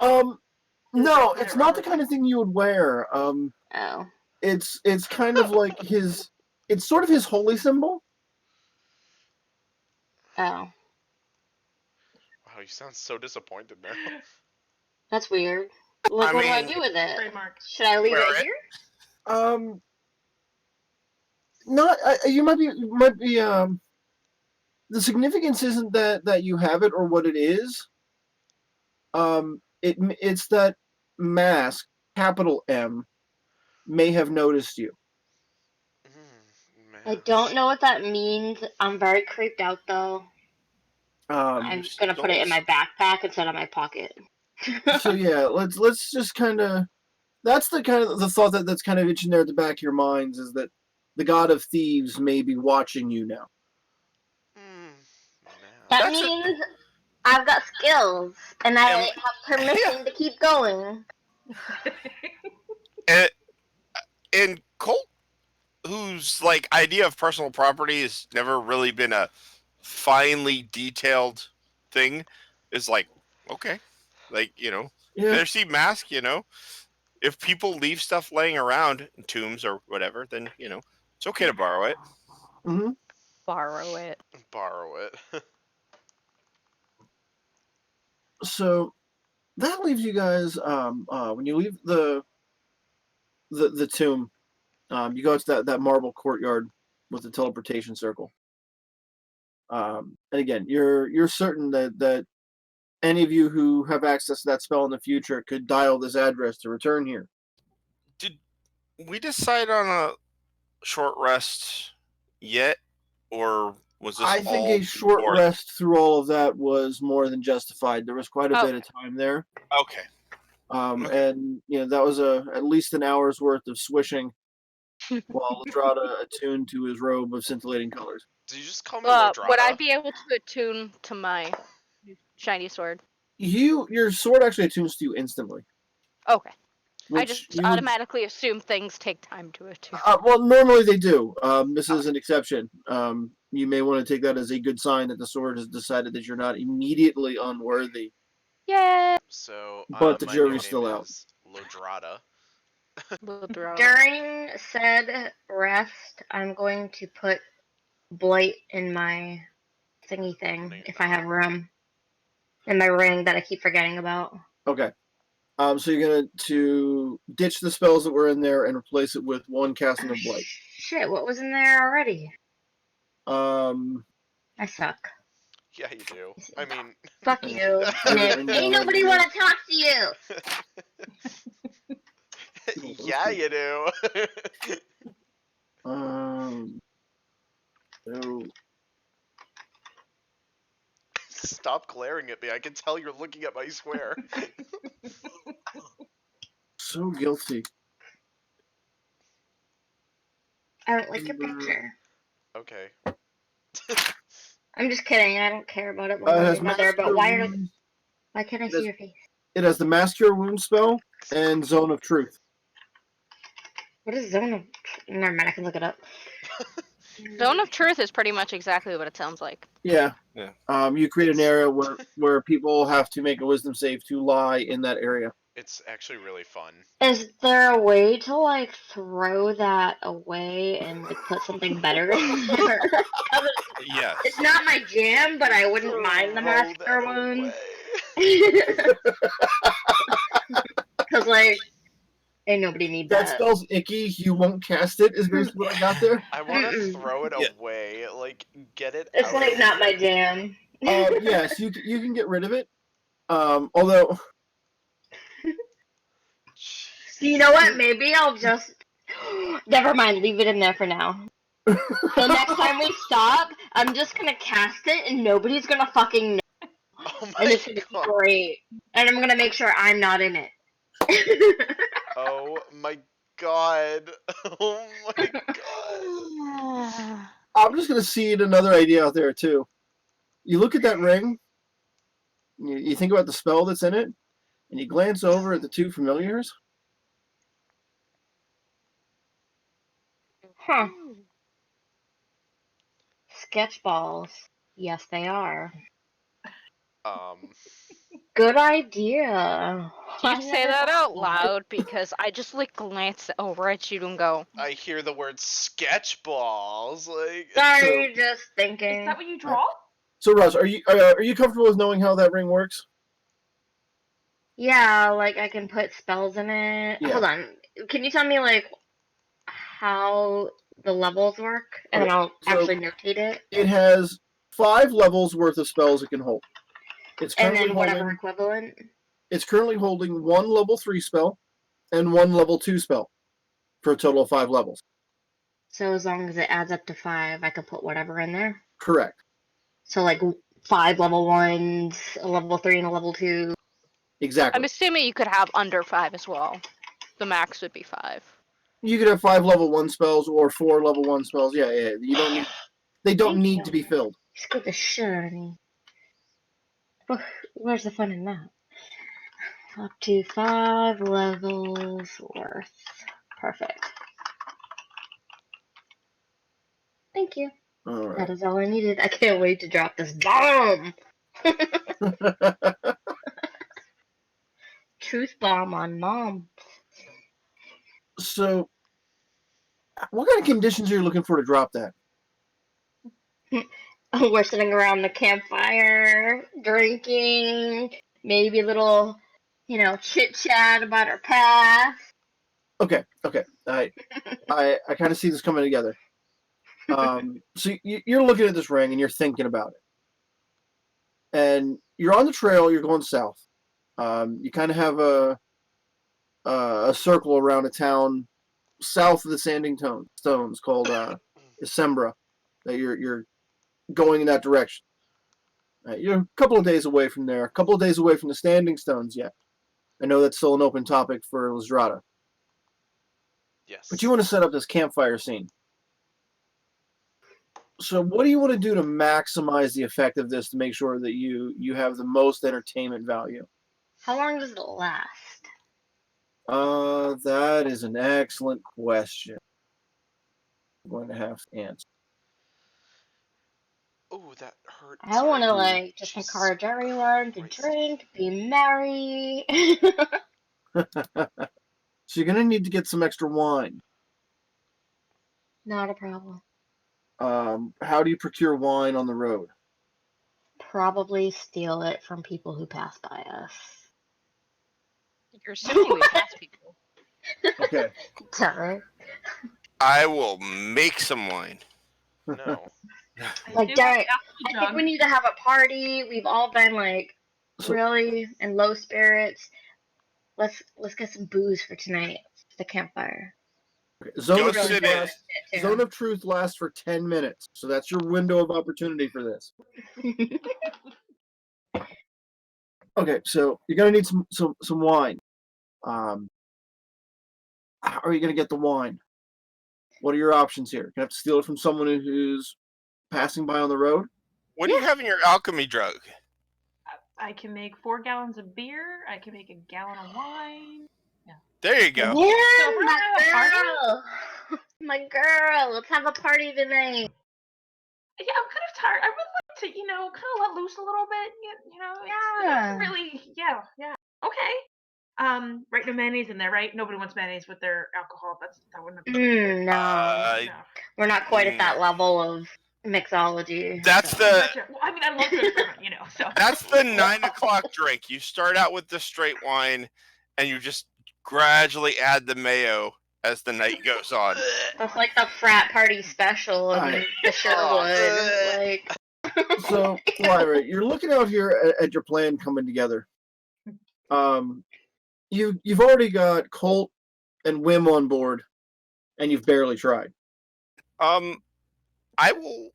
No, it's not the kind of thing you would wear. Oh. It's kind of like his. It's sort of his holy symbol. Oh. wow, you sound so disappointed now. That's weird. What do I mean- do with it? Trademark. Should I leave Wear it it. here? Not you might be the significance isn't that you have it or what it is. It's that Mask, capital M, may have noticed you. I don't know what that means. I'm very creeped out though. I'm gonna put it in my backpack instead of my pocket. So yeah, let's just kind of that's the kind of the thought that's kind of itching there at the back of your minds, is that the god of thieves may be watching you now. That That's means I've got skills, and I Am- have permission to keep going. and Colt, whose like idea of personal property has never really been a finely detailed thing, is like, okay, like Yeah. there's the mask. If people leave stuff laying around in tombs or whatever, then it's okay to borrow it. Mm-hmm. Borrow it. Borrow it. So that leaves you guys. When you leave the tomb, you go to that marble courtyard with the teleportation circle. And again, you're certain that any of you who have access to that spell in the future could dial this address to return here. Did we decide on a short rest yet, or was this I think all a short before? rest through all of that was more than justified. There was quite a bit of time there. Okay. Okay. And that was at least an hour's worth of swishing while Ladrada attuned to his robe of scintillating colors. Did you just call me Ladrada? Would I be able to attune to my shiny sword? Your sword actually attunes to you instantly. Okay. I which just you would- automatically assume things take time to attune. well, normally they do. This is an exception. You may want to take that as a good sign that the sword has decided that you're not immediately unworthy. Yeah. So, But the my jury's new still name out. is Ladrada. During said rest, I'm going to put blight in my thingy thing, if I have room. In my ring that I keep forgetting about. Okay. So you're going to ditch the spells that were in there and replace it with one casting of blight. Shit, what was in there already? I suck. Yeah, you do. I mean, Fuck you, I Nick. know, Ain't I nobody know. want to talk to you. yeah, you do. So Stop glaring at me. I can tell you're looking at my square. so guilty. I don't like your picture. Okay. I'm just kidding. I don't care about it It one way or has another. But Master why can't I It see has- your face? It has the Master Wound spell and Zone of Truth. What is zone of? Never mind. I can look it up. Zone of Truth is pretty much exactly what it sounds like. Yeah. Yeah. You create an area where people have to make a wisdom save to lie in that area. It's actually really fun. Is there a way to like throw that away and like put something better in there? Yes. It's not my jam, but I wouldn't mind the Throw master that wound. away. Because like, ain't nobody need That that. spell's icky. You won't cast it. Is basically what I got there. I want to Mm-mm. throw it Yeah. away. Like, get it It's out like of not my here. jam. Yes, you can get rid of it. Although You know what? Maybe I'll just. Never mind. Leave it in there for now. So next time we stop, I'm just gonna cast it, and nobody's gonna fucking know, Oh and my it's gonna be god. great. And I'm gonna make sure I'm not in it. Oh my god. Oh my god. I'm just gonna seed another idea out there too. You look at that ring. You think about the spell that's in it, and you glance over at the two familiars. Huh. Sketch balls. Yes, they are. Good idea. Do you I say never that thought out of loud? Because I just like glance over at you and go, I hear the word sketch balls. Like, Sorry, just Is thinking. that what you draw? So, Russ, are you comfortable with knowing how that ring works? Yeah, like I can put spells in it. Yeah. Hold on. Can you tell me like how the levels work? And then Okay, I'll so- actually notate it. It has 5 levels worth of spells it can hold. It's And currently then whatever holding. equivalent. It's currently holding 1 level 3 spell and 1 level 2 spell for a total of 5 levels. So as long as it adds up to 5, I can put whatever in there. Correct. So like 5 level 1s, a level 3, and a level 2. Exactly. I'm assuming you could have under 5 as well. the max would be 5. You could have 5 level 1 spells or 4 level 1 spells. Yeah. You don't need. They don't Thank need you. to be filled. You scared the shit out of me. Where's the fun in that? Up to 5 levels worth. Perfect. Thank you. All That right. is all I needed. I can't wait to drop this bomb. Truth bomb on mom. So, what kind of conditions are you looking for to drop that? We're sitting around the campfire, drinking, maybe a little, chit chat about our past. Okay. I kind of see this coming together. So you're looking at this ring and you're thinking about it, and you're on the trail. You're going south. You kind of have a circle around a town south of the Sanding Stones called Isembra. That you're going in that direction. You're a couple of days away from there. A couple of days away from the Standing Stones yet. I know that's still an open topic for Lizrada. Yes. But you want to set up this campfire scene. So what do you want to do to maximize the effect of this to make sure that you have the most entertainment value? How long does it last? That is an excellent question. I'm going to have to answer. Oh, that hurt. I want to just encourage everyone to drink, be merry. So you're going to need to get some extra wine. Not a problem. How do you procure wine on the road? Probably steal it from people who pass by us. You're assuming we pass people. Okay. Sorry. I will make some wine. No. Like, Derek, I think we need to have a party. We've all been really in low spirits. Let's get some booze for tonight. The campfire. Okay. Go sit in it. Zone of Truth lasts for 10 minutes, so that's your window of opportunity for this. Okay, so you're gonna need some wine. How are you gonna get the wine? What are your options here? Gonna have to steal it from someone who's passing by on the road? What do you have in your alchemy drug? I can make 4 gallons of beer. I can make a gallon of wine. There you go. Yeah, So if we're my gonna have a party? girl. My girl. Let's have a party tonight. Yeah, I'm kind of tired. I would like to, kind of let loose a little bit. Yeah. It's really, yeah. Okay. Right, no mayonnaise in there, right? Nobody wants mayonnaise with their alcohol. That wouldn't have been. No. No. We're not quite at that level of mixology. That's so. the Gotcha. Well, I mean, I love to experiment, so. that's the 9 o'clock drink. You start out with the straight wine, and you just gradually add the mayo as the night goes on. That's like the frat party special in the Sherwood. So, Lyra, you're looking out here at your plan coming together. You've already got Colt and Wim on board, and you've barely tried. I will,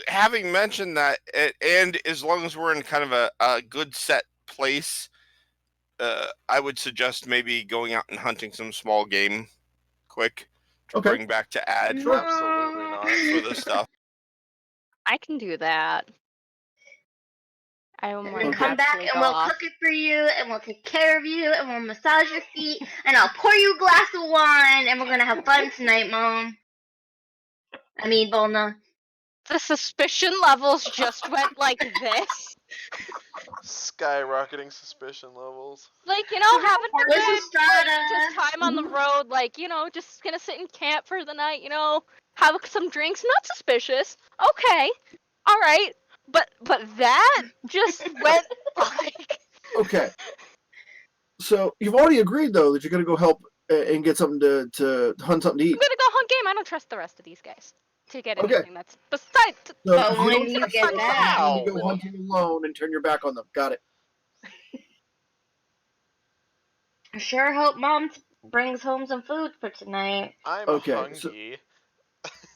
having mentioned that, and as long as we're in kind of a good set place, I would suggest maybe going out and hunting some small game quick to bring back to add Absolutely not. for this stuff. I can do that. I will And then come back and we'll cook it for you, and we'll take care of you, and we'll massage your feet, and I'll pour you a glass of wine, and we're gonna have fun tonight, Mom. I mean, Volna. The suspicion levels just went like this. Skyrocketing suspicion levels. Like, having a good Strata. just time on the road, just gonna sit and camp for the night, have some drinks, not suspicious. Okay. Alright. But that just went like... Okay. So you've already agreed though that you're gonna go help and get something to hunt something to eat. I'm gonna go hunt game. I don't trust the rest of these guys to get anything that's besides. But when you get that, you go hunting alone and turn your back on them. Got it. I sure hope Mom brings home some food for tonight. I'm So hungry.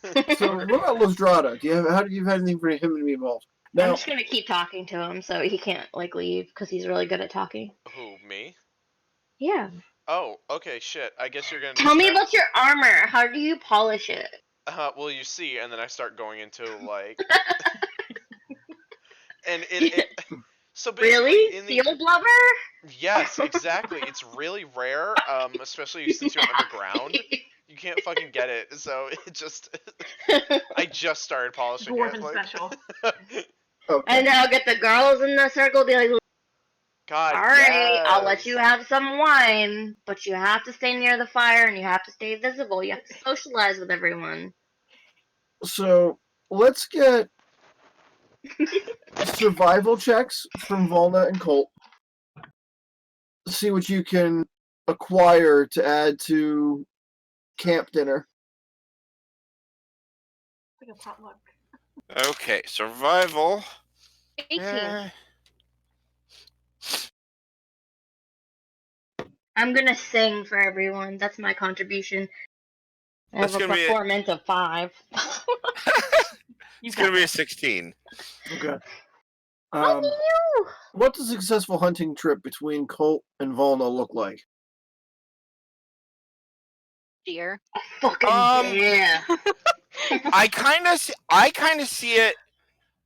what about Lizrada? How did you have anything for him to be involved? Now, I'm just gonna keep talking to him so he can't leave because he's really good at talking. Who, me? Yeah. Oh, okay, shit. I guess you're gonna Tell me describe. about your armor. How do you polish it? Well, you see, and then I start going into like, and it. So basically, Really? in the Steel blubber? yes, exactly. It's really rare, especially since you're underground. You can't fucking get it, so it just. I just started polishing it. Dwarven Like, special. Okay. And I'll get the girls in the circle be like, God, alright, I'll let yes. you have some wine, but you have to stay near the fire and you have to stay visible. You have to socialize with everyone. So let's get survival checks from Volna and Colt. See what you can acquire to add to camp dinner. It's like a potluck. Okay, survival. 18. Eh, I'm gonna sing for everyone. That's my contribution. I have That's a gonna be performance of 5. it's gonna be a 16. Okay. Fuck you! What's a successful hunting trip between Colt and Volna look like? Dear. Fucking yeah. I kind of see it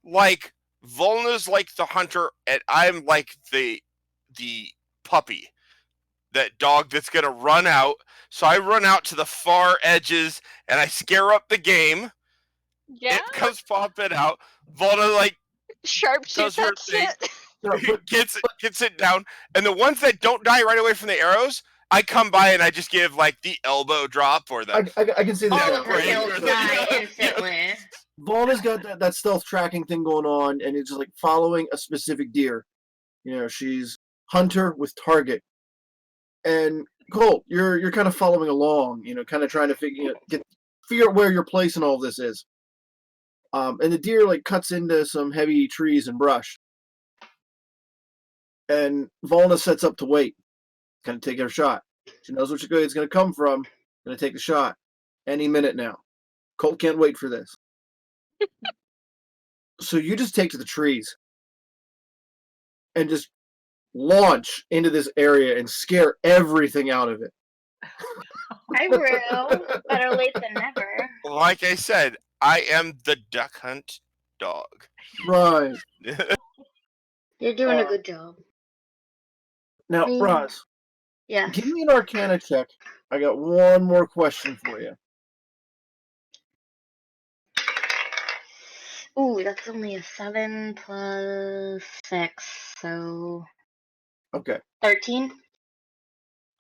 like Volna's like the hunter, and I'm like the puppy, that dog that's gonna run out. So I run out to the far edges and I scare up the game. Yeah? It comes popping out. Volna like Sharpshoots does her that thing, shit. gets it down, and the ones that don't die right away from the arrows, I come by and I just give like the elbow drop or the I can see this All now. of her kills die instantly. Volna's got that stealth tracking thing going on, and it's just like following a specific deer. You know, she's hunter with target. And Colt, you're kind of following along. You know, kind of trying to figure out where your place in all of this is. And the deer like cuts into some heavy trees and brush, and Volna sets up to wait, kind of take her shot. She knows which way it's going to come from. Going to take the shot any minute now. Colt can't wait for this. So you just take to the trees and just launch into this area and scare everything out of it. I will. Better late than never. like I said, I am the duck hunt dog. Right. You're doing a good job. Now, Me. Roz, Yeah. give me an Arcana check. I got one more question for you. Ooh, that's only a 7 plus 6, so Okay. 13.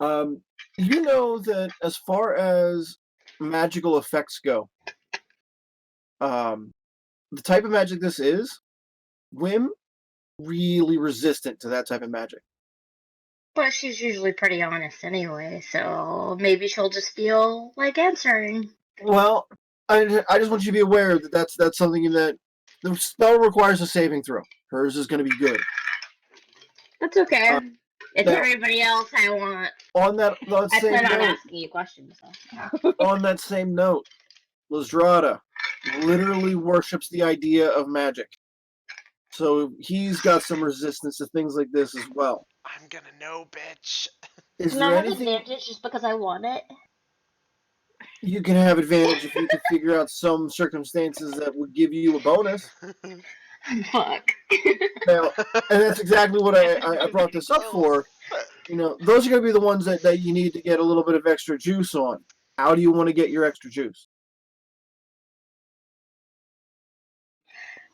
You know that as far as magical effects go, the type of magic this is, Whim, really resistant to that type of magic. But she's usually pretty honest anyway, so maybe she'll just feel like answering. Well, I just want you to be aware that that's something that the spell requires a saving throw. Hers is going to be good. That's okay. It's now- everybody else I want. On that I same plan on note, asking you questions. So. on that same note, Lizrada literally worships the idea of magic. So he's got some resistance to things like this as well. I'm gonna know, bitch. Is Can there I have anything advantage just because I want it? you can have advantage if you can figure out some circumstances that would give you a bonus? Fuck. Now, and that's exactly what I brought this up for. You know, those are going to be the ones that you need to get a little bit of extra juice on. How do you want to get your extra juice?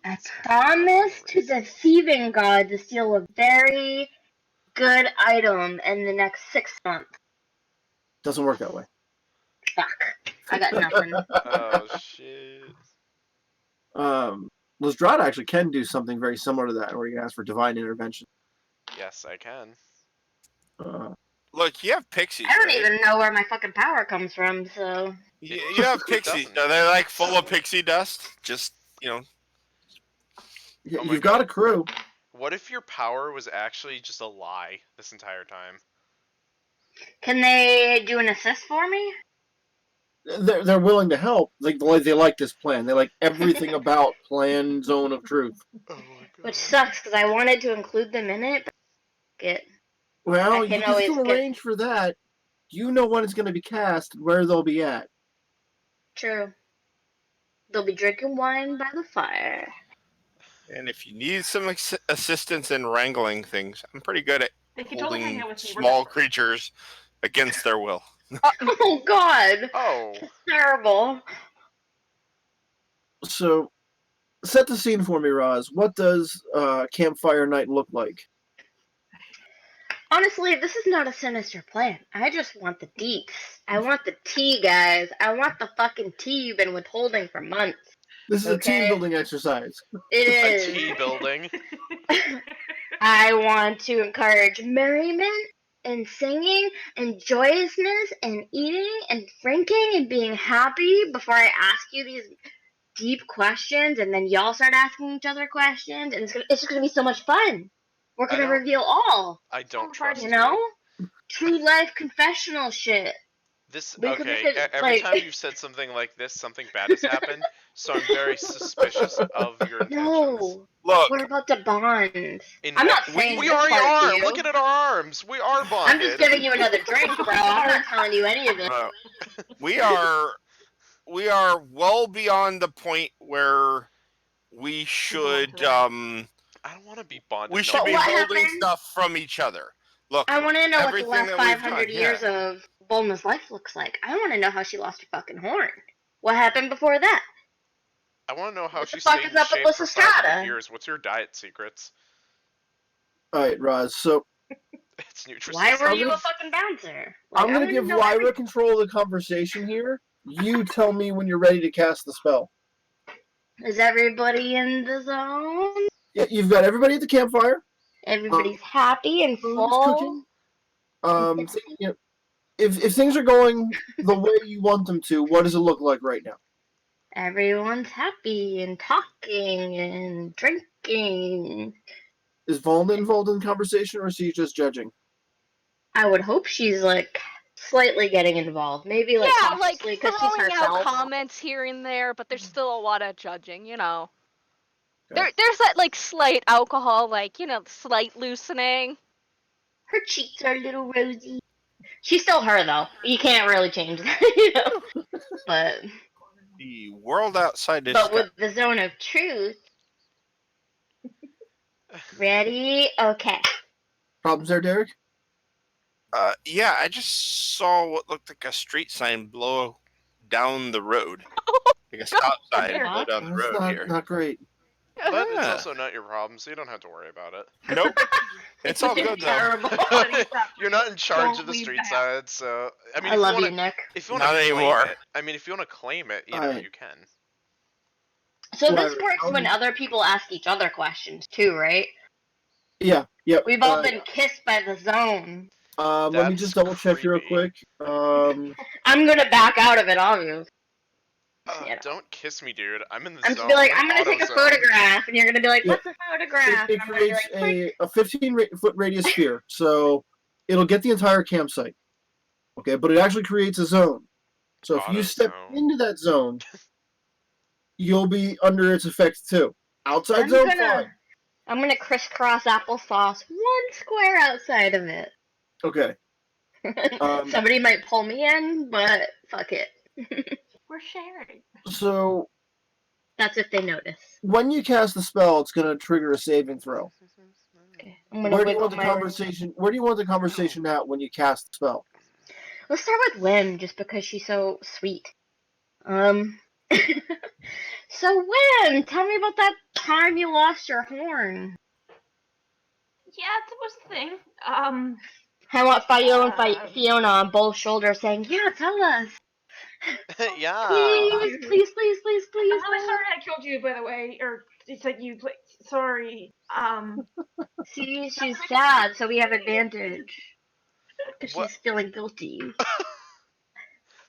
I promise to the thieving god to steal a very good item in the next 6 months. Doesn't work that way. Fuck. I got nothing. Oh shit. Lizdrada actually can do something very similar to that, where you can ask for divine intervention. Yes, I can. Look, you have pixies, I don't right? even know where my fucking power comes from, so. You have pixies. doesn't. Are they like full of pixie dust? Just, Oh my You've got God. a crew. What if your power was actually just a lie this entire time? Can they do an assist for me? They're willing to help. They like this plan. They like everything about Plan Zone of Truth. Oh my God. Which sucks, because I wanted to include them in it, but it. Well, I you can can always still get- arrange for that. you know when it's going to be cast and where they'll be at. True. They'll be drinking wine by the fire. And if you need some assistance in wrangling things, I'm pretty good at They can totally hang holding out with me. small creatures against their will. Oh God! Oh, Terrible. So, set the scene for me, Roz. What does campfire night look like? Honestly, this is not a sinister plan. I just want the deets. I want the tea, guys. I want the fucking tea you've been withholding for months. This is a team Okay. building exercise. It a is. tea building. I want to encourage merriment and singing and joyousness and eating and drinking and being happy before I ask you these deep questions, and then y'all start asking each other questions, and it's just gonna be so much fun. We're I gonna don't- reveal all. I don't trust You know? True life confessional shit. This We could okay. make it, Every like- time you've said something like this, something bad has happened. So I'm very suspicious of your intentions. No. Look, We're about to bond. In I'm not what- saying we this already part to are. you. Look at our arms. We are bonded. I'm just giving you another drink, bro. I'm not telling you any of it. we are well beyond the point where we should I don't want to be bonded. we should But be what holding happened? stuff from each other. Look, I want to know what the everything last that we've 500 done, years yeah. of Bulma's life looks like. I want to know how she lost her fucking horn. What happened before that? I want to know how What she the fuck stayed is in up with shape for 500 Lysistrata? years. What's your diet secrets? All right, Roz. So It's Nutrisystem. Why were I'm you gonna- a fucking bouncer? Like, I'm I going to wanna give know Lyra everything. control of the conversation here. You tell me when you're ready to cast the spell. Is everybody in the zone? Yeah, you've got everybody at the campfire. Everybody's happy and Food is full. cooking. You know, if things are going the way you want them to, what does it look like right now? Everyone's happy and talking and drinking. Is Volna involved in the conversation, or is he just judging? I would hope she's like slightly getting involved. Maybe like Yeah, like cautiously because she's throwing herself. out comments here and there, but there's still a lot of judging, you know. There's that like slight alcohol, like, you know, slight loosening. Her cheeks are a little rosy. She's still her though. You can't really change that, you know. But The world outside is. with the zone of truth. Ready? Okay. Problems there, Derek? Yeah, I just saw what looked like a street sign blow down the road. Like a stop sign blow down the road here. Not great. But it's Yeah. also not your problem, so you don't have to worry about it. Nope. It's all good though. Terrible. You're not in charge Don't of the leave street the house. side, so I mean, I if love you you, wanna, Nick. if you want Not to claim anymore. it, I mean, if you want to claim it, you know, Alright. you can. So this Whatever. works when other people ask each other questions too, right? Yeah, yep. We've all been kissed by the zone. Let me That's just double check real creepy. quick. I'm gonna back out of it, obviously. Yeah. Don't kiss me, dude. I'm in the I'm zone. gonna be like, I'm I'm gonna take a auto-zoned. photograph, and you're gonna be like, Yeah. what's a photograph? It And I'm gonna be creates like, click. a 15-foot radius sphere, so it'll get the entire campsite. Okay, but it actually creates a zone. So if you step Auto-zone. into that zone, you'll be under its effects too. Outside zone, fine. I'm gonna crisscross applesauce one square outside of it. Okay. Somebody might pull me in, but fuck it. We're sharing. So That's if they notice. when you cast the spell, it's going to trigger a saving throw. Okay. I'm gonna Where do you wiggle want the my conversation? Where do you want the conversation at when you cast the spell? Let's start with Wim, just because she's so sweet. So Wim, tell me about that time you lost your horn. Yeah, that was the thing. I want Fio and Fiona on both shoulders saying, "Yeah, tell us, Yeah. please, please, please, please, I'm please." really sorry I killed you, by the way, or said you. Sorry. See, she's sad, so we have advantage. Because What? she's feeling guilty.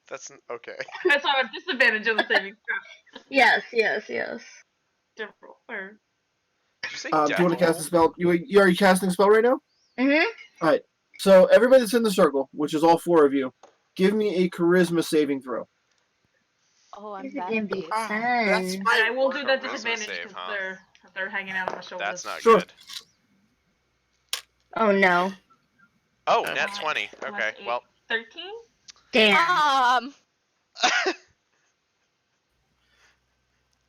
That's okay. That's why I'm at disadvantage of the saving throw. Yes. Different. Or Did you say Do you want to devil? cast the spell? You are you casting a spell right now? Mhm. All right. So everybody that's in the circle, which is all four of you, give me a charisma saving throw. Oh, I'm This is bad gonna at be these. fun. That's and I will do that Charisma disadvantage save, because huh? they're hanging out on my shoulders. That's not Sure. good. Oh no. Oh, Yeah. net 20. Okay, Eight. well, 13? Damn.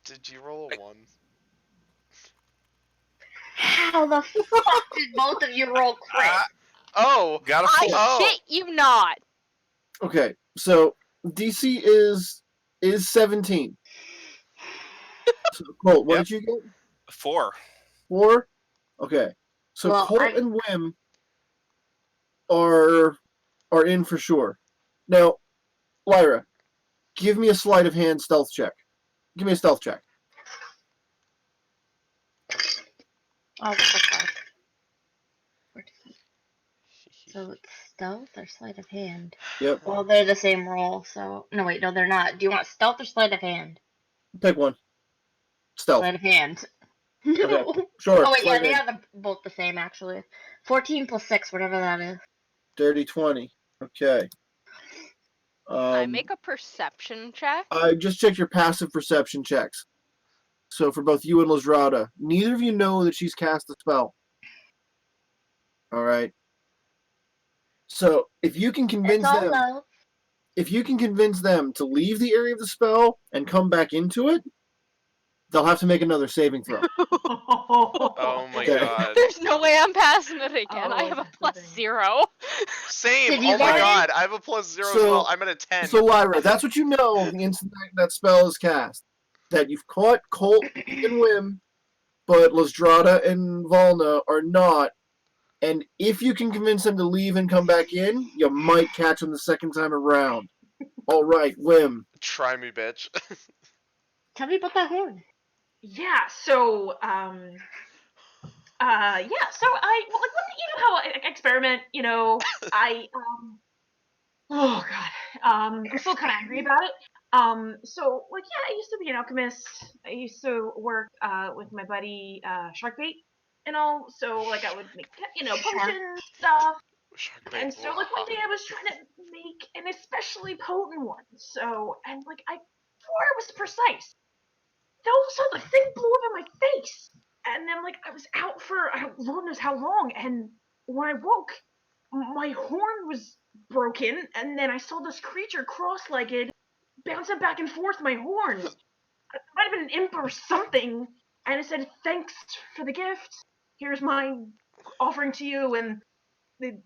Did you roll a 1? How the fuck did both of you roll crit? Oh! Got a I 4. Oh. shit you not. Okay, so DC is 17. So Colt, what Yep. did you get? 4. 4? Okay. So Well, Colt and Wim are in for sure. Now, Lyra, give me a sleight of hand stealth check. Give me a stealth check. Oh, what the fuck? So it's stealth or sleight of hand? Yep. Well, they're the same roll, so... No, wait, no, they're not. Do you want stealth or sleight of hand? Pick one. Stealth. Sleight of hand. No. Okay. Sure. Oh, wait, yeah, sleight of they hand. are both the same, actually. 14 plus 6, whatever that is. Dirty 20. Okay. I make a perception check. I just checked your passive perception checks. So for both you and Lazrada, neither of you know that she's cast a spell. All right. So if you can convince It's all them, love. if you can convince them to leave the area of the spell and come back into it, they'll have to make another saving throw. Oh my Okay. god. There's no way I'm passing it again. I Oh, have a that's the plus thing. 0. Same! Did you Oh my guys- god, I have a plus 0 as So- well. I'm at a 10. So Lyra, that's what you know the instant that spell is cast. That you've caught Colt and Wim, but Lasdrada and Volna are not. And if you can convince them to leave and come back in, you might catch them the second time around. All right, Wim. Try me, bitch. Tell me about that horn. Yeah, so yeah, so I well, like you know how I experiment, oh god, I'm still kind of angry about it. So like yeah, I used to be an alchemist. I used to work with my buddy Sharkbait and all. So like I would make potions stuff. And so like one day I was trying to make an especially potent one. So and like I swore it was precise. Then all of a sudden the thing blew up in my face. And then like I was out for Lord knows how long, and when I woke, my horn was broken, and then I saw this creature cross-legged bouncing back and forth my horn. It might have been an imp or something, and it said, "Thanks for the gift. Here's my offering to you." And they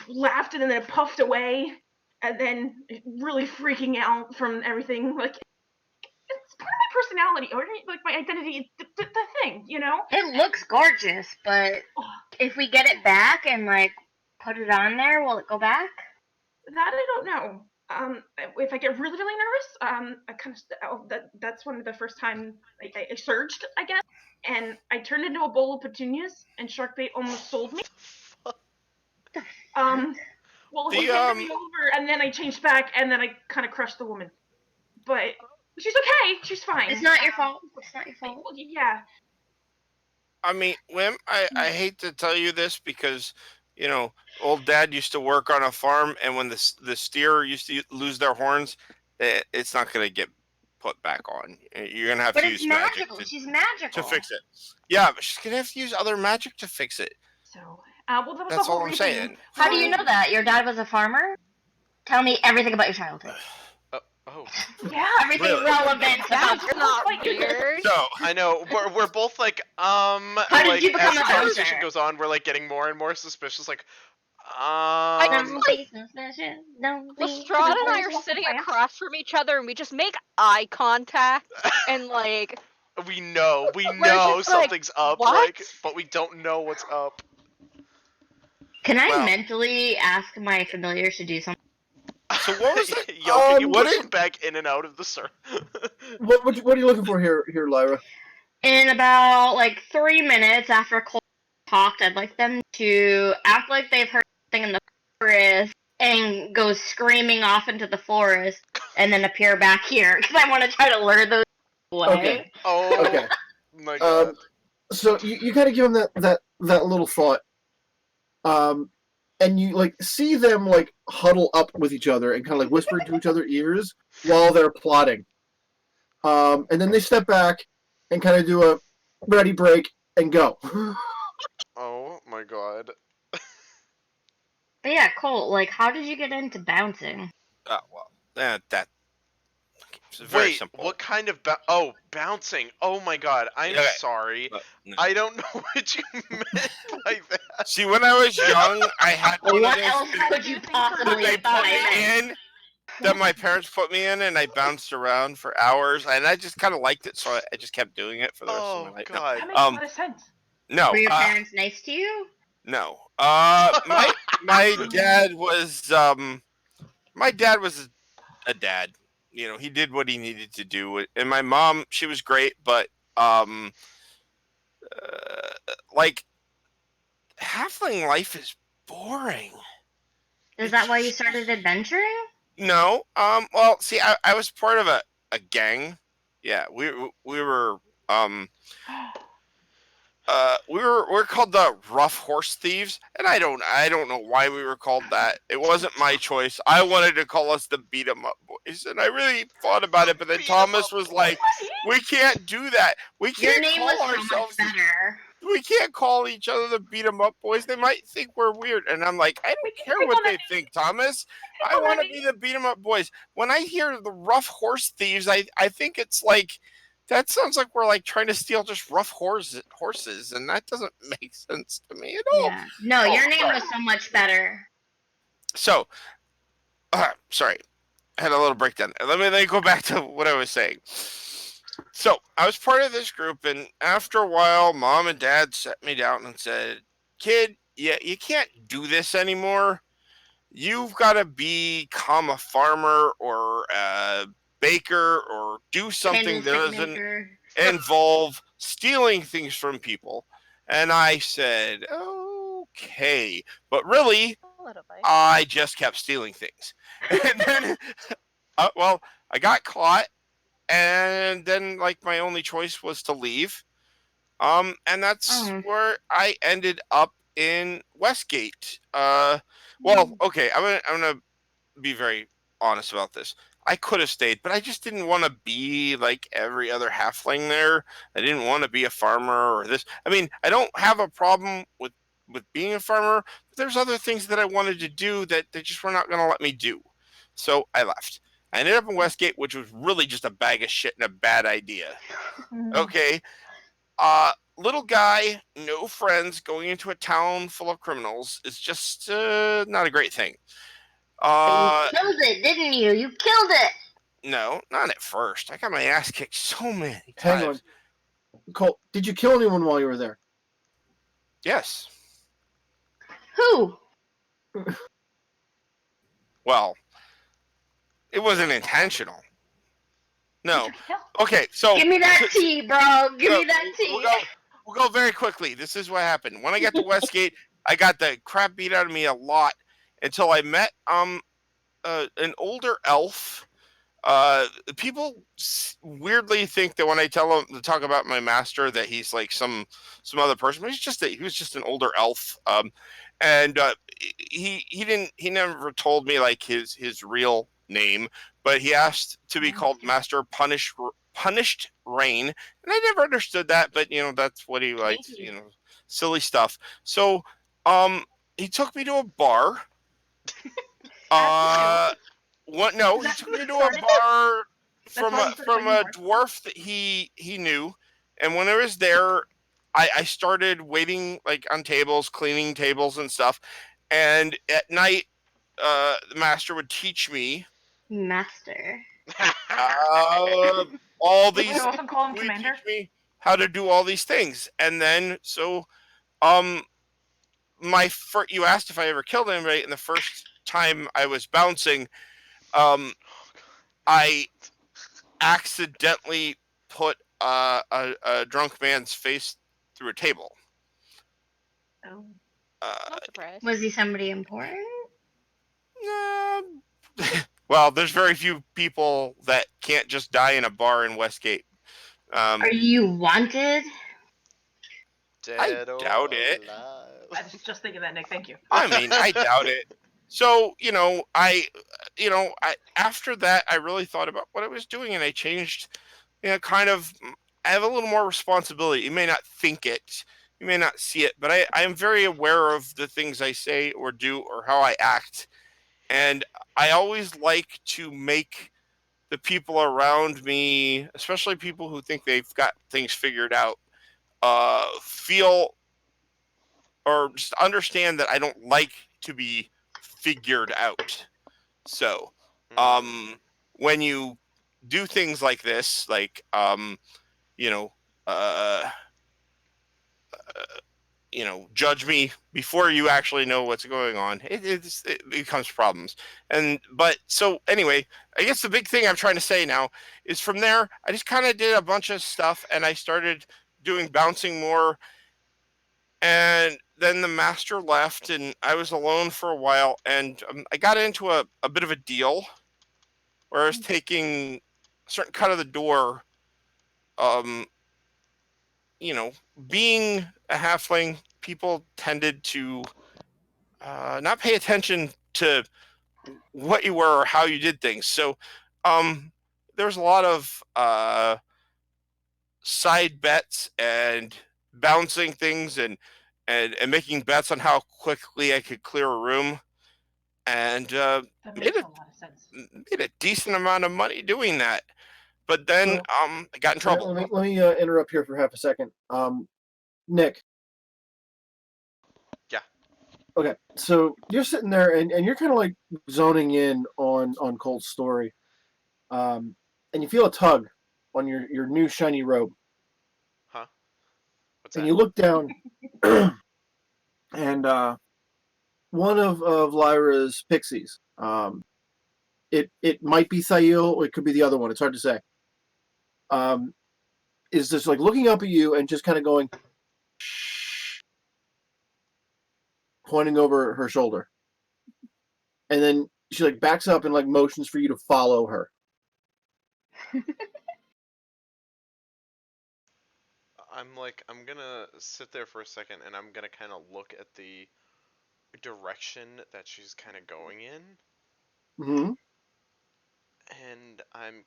laughed, and then it puffed away, and then really freaking out from everything. Like it's part of my personality, or like my identity. The thing, you know. It looks gorgeous, but if we get it back and like put it on there, will it go back? That I don't know. If I get really, really nervous, I kind of that's one of the first time I surged, I guess, and I turned into a bowl of petunias, and Sharkbait almost sold me. Well, he handed me over, and then I changed back, and then I kind of crushed the woman. But she's okay. She's fine. It's not your fault. It's not your fault. Well, yeah. I mean, Wim, I hate to tell you this because, old dad used to work on a farm, and when the steer used to lose their horns, it's not going to get put back on. You're going to have But to it's use magic magical. She's magical. to fix it. Yeah, but she's going to have to use other magic to fix it. So, well, that was That's the whole all I'm reason. saying. How do you know that? Your dad was a farmer? Tell me everything about your childhood. Oh. Yeah. Everything Really? relevant about That's not weird. So, I know we're both like How did like you become as the a conversation soldier? goes on, we're like getting more and more suspicious. Like, Lestrade and I are sitting across from each other, and we just make eye contact, and like we know just like, something's up, what? like, but we don't know what's up. Can I Well. mentally ask my familiars to do something? So what was it? Yo, can you what push did- him back in and out of the circle? What are you looking for here, Lyra? In about like 3 minutes after Cole talked, I'd like them to act like they've heard something in the forest and go screaming off into the forest and then appear back here because I want to try to lure those away. Okay. Oh Okay. my god. So you kind of give them that little thought, and you like see them like huddle up with each other and kind of like whisper into each other's ears while they're plotting, and then they step back and kind of do a ready Oh, break and go. Oh my god. But yeah, Colt, like, how did you get into bouncing? That it's very Wait, simple. what kind of bouncing? Oh my god, I'm Okay, sorry. but no. I don't know what you meant by that. See, when I was young, I had one of What those else things could you That possibly that they have thought put I meant? me in, that my parents put me in, and I bounced around for hours, and I just kind of liked it, so I just kept doing it for the rest of my Oh life. god. makes a lot of sense. No, Were your parents nice to you? no. My dad was a dad. You know, he did what he needed to do, and my mom, she was great, but like halfling life is boring. Is It's that why you just started adventuring? no. Well, see, I was part of a gang. Yeah, we were um we're called the Rough Horse Thieves, and I don't know why we were called that. It wasn't my choice. I wanted to call us the Beat 'em Up Boys, and I really thought about it. But then Beat 'em Thomas up was like, boys. "We can't do that. We Your can't name was call so much ourselves. better. We can't call each other the Beat 'em Up Boys. They might think we're weird." And I'm like, I We don't can care take what on they that. think, Thomas. Take I on want that. to be the Beat 'em Up Boys. When I hear the Rough Horse Thieves, I think it's like that sounds like we're like trying to steal just rough horses, and that doesn't make sense to me at all. Yeah. No, Oh, your name sorry. was so much better. So, sorry, I had a little breakdown. Let me go back to what I was saying. So I was part of this group, and after a while, mom and dad set me down and said, "Kid, yeah, you can't do this anymore. You've got to become a farmer or a baker or do something that Candlestick doesn't maker. involve stealing things from people." And I said, "Okay," but really, A little bit. I just kept stealing things, and then, well, I got caught, and then like my only choice was to leave. And that's Oh. where I ended up in Westgate. Well, okay, I'm gonna be very honest about this. I could have stayed, but I just didn't want to be like every other halfling there. I didn't want to be a farmer or this. I mean, I don't have a problem with being a farmer, but there's other things that I wanted to do that they just were not going to let me do. So I left. I ended up in Westgate, which was really just a bag of shit and a bad idea. Okay, little guy, no friends, going into a town full of criminals is just not a great thing. But you Uh, killed it, didn't you? You killed it. no, not at first. I got my ass kicked so many Hang on. times. Colt, did you kill anyone while you were there? Yes. Who? Well, it wasn't intentional. No. Who'd you kill? Okay, so Give me that tea, bro. Give me that tea. we'll go very quickly. This is what happened. When I got to Westgate, I got the crap beat out of me a lot until I met an older elf. People weirdly think that when I tell them to talk about my master that he's like some other person, but he was just an older elf. And he never told me like his real name, but he asked to be called Master Punished Rain, and I never understood that, but that's what he likes, silly stuff. So he took me to a bar. What? No, he took me to a bar from a dwarf that he knew, and when I was there, I started waiting like on tables, cleaning tables and stuff, and at night, the master would teach me Master. all Would these. you also call him He would Commander? teach me how to do all these things, and then you asked if I ever killed anybody, and the first time I was bouncing, I accidentally put a drunk man's face through a table. Oh. Not surprised. Was he somebody important? Well, there's very few people that can't just die in a bar in Westgate. Are you wanted? Dead I doubt it. alive. I was just thinking that, Nick. Thank you. I mean, I doubt it. So, I after that, I really thought about what I was doing, and I changed, kind of, I have a little more responsibility. You may not think it, You may not see it, but I am very aware of the things I say or do or how I act. And I always like to make the people around me, especially people who think they've got things figured out, feel or just understand that I don't like to be figured out. So, Mm. when you do things like this, like, you know, uh, judge me before you actually know what's going on, it becomes problems. But so anyway, I guess the big thing I'm trying to say now is from there, I just kind of did a bunch of stuff and I started doing bouncing more. And then the master left and I was alone for a while. And I got into a bit of a deal where I was taking a certain cut of the door. Um, being a halfling, people tended to not pay attention to what you were or how you did things. So there was a lot of side bets and bouncing things and making bets on how quickly I could clear a room, and That made makes a a lot of sense. made a decent amount of money doing that. But then So I got in trouble. let me interrupt here for half a second. Nick. Yeah. Okay, so you're sitting there and you're kind of like zoning in on Cole's story, and you feel a tug on your new shiny robe, Huh? What's and that? you look down, and one of Lyra's pixies. It might be Thail, or it could be the other one. It's hard to say. Um, is just like looking up at you and just kind of going, shh, pointing over her shoulder, and then she like backs up and like motions for you to follow her. I'm gonna sit there for a second and I'm gonna kind of look at the direction that she's kind of going in, Mm-hmm. and I'm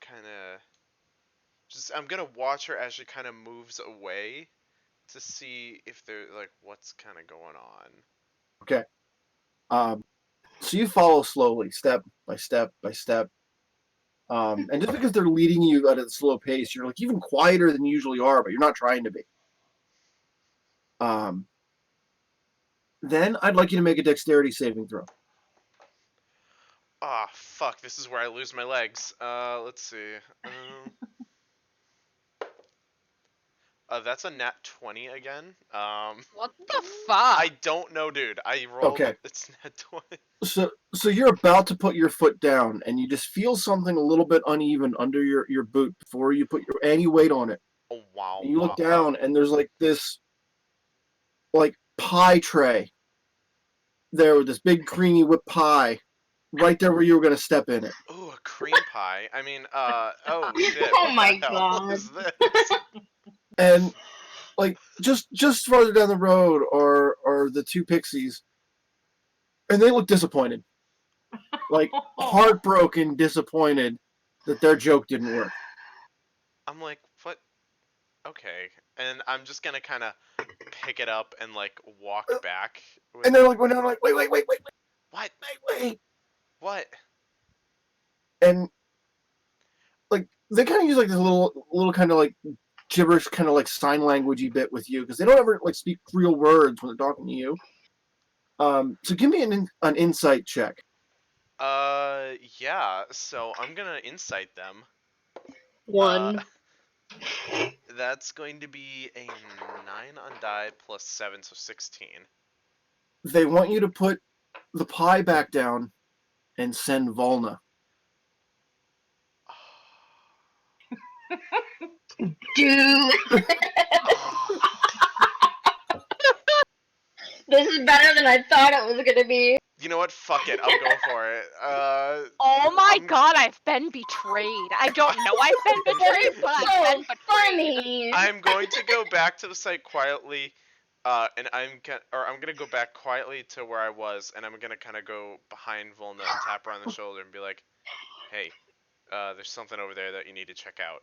gonna watch her as she kind of moves away to see if they're like what's kind of going on. Okay. Um, so you follow slowly, step by step by step. And just because they're leading you at a slow pace, you're like even quieter than you usually are, but you're not trying to be. Um, then I'd like you to make a dexterity saving throw. Ah, fuck, this is where I lose my legs. Let's see. That's a nat 20 again. What the fuck? I don't know, dude. I rolled. Okay. It's nat 20. So you're about to put your foot down, and you just feel something a little bit uneven under your boot before you put any weight on it. Oh, wow, And you look wow. down, and there's like this like pie tray there with this big creamy whipped pie right there where you were gonna step in it. Ooh, a cream pie. I mean, oh shit, Oh what my the hell God. is this? And like just farther down the road are the two pixies, and they look disappointed, like heartbroken, disappointed that their joke didn't work. I'm like, what? Okay. And I'm just gonna kind of pick it up and like walk back. And they're like, wait, What? wait. What? And like they kind of use like this little kind of like gibberish, kind of like sign languagey bit with you because they don't ever like speak real words when they're talking to you. So give me an insight check. Yeah. So I'm gonna incite them. One. That's going to be a 9 on die plus 7, so 16. They want you to put the pie back down and send Volna. Dude. This is better than I thought it was gonna be. You know what? Fuck it. I'll go for it. Oh my I'm- god, I've been betrayed. I don't know I've been betrayed, but I've So been betrayed. funny. I'm going to go back to the site quietly, and I'm gonna go back quietly to where I was, and I'm gonna kind of go behind Volna and tap her on the shoulder and be like, "Hey, there's something over there that you need to check out."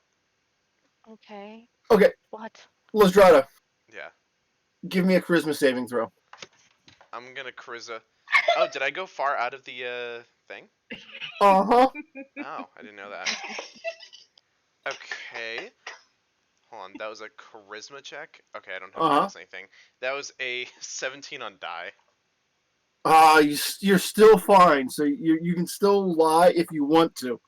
Okay. Okay, What? Lestrada, Yeah. Give me a charisma saving throw. I'm gonna charisma. Oh, did I go far out of the thing? Uh-huh. Oh, I didn't know that. Okay. Hold on, that was a charisma check? Okay, I don't have to Uh-huh. plus anything. That was a 17 on die. You're still fine, so you can still lie if you want to.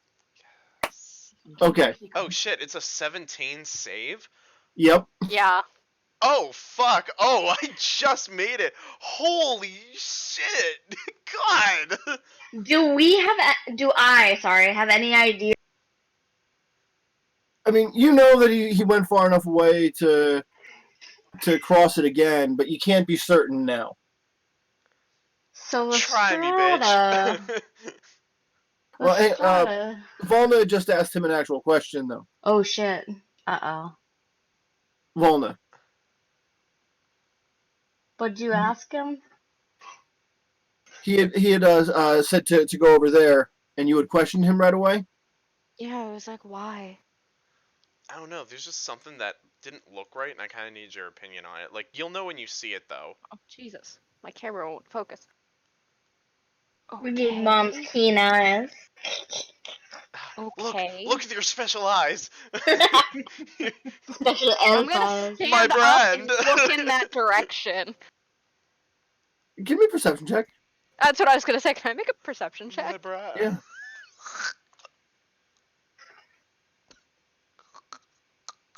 Yes. Okay. Oh shit, it's a 17 save? Yep. Yeah. Oh fuck! Oh, I just made it! Holy shit! God! Do I have any idea? I mean, you know that he went far enough away to cross it again, but you can't be certain now. So Try me, Lestrada. bitch! Well, hey, Lestrada. Volna just asked him an actual question, though. Oh shit. Uh-oh. Volna. What'd you ask him? He had said to go over there, and you had questioned him right away? Yeah, I was like, why? I don't know, there's just something that didn't look right, and I kind of need your opinion on it. Like, you'll know when you see it, though. Oh, Jesus. My camera won't focus. We need Okay. Mom's keen eyes. Okay. Look at your special eyes! Special I'm elf gonna eyes. stand My up brand. and look in that direction. Give me a perception check. That's what I was gonna say. Can I make a perception My check? brand. Yeah.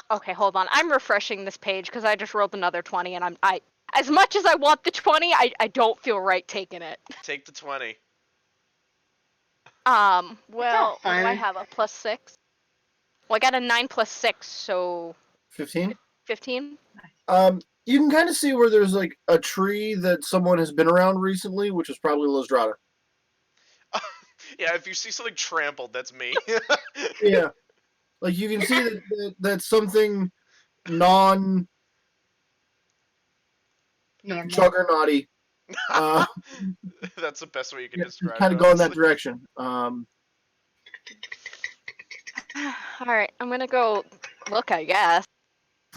Okay, hold on. I'm refreshing this page because I just rolled another 20, and I as much as I want the 20, I don't feel right taking it. Take the 20. Well, what do I fun. have? A +6? Well, I got a 9 + 6, so 15? 15. You can kind of see where there's like a tree that someone has been around recently, which is probably Lizdrada. Yeah, if you see something trampled, that's me. Yeah. Like you can see that something non Normal. juggernauty That's the best way you can describe kind it. of go in that honestly. direction. All right, I'm gonna go look, I guess.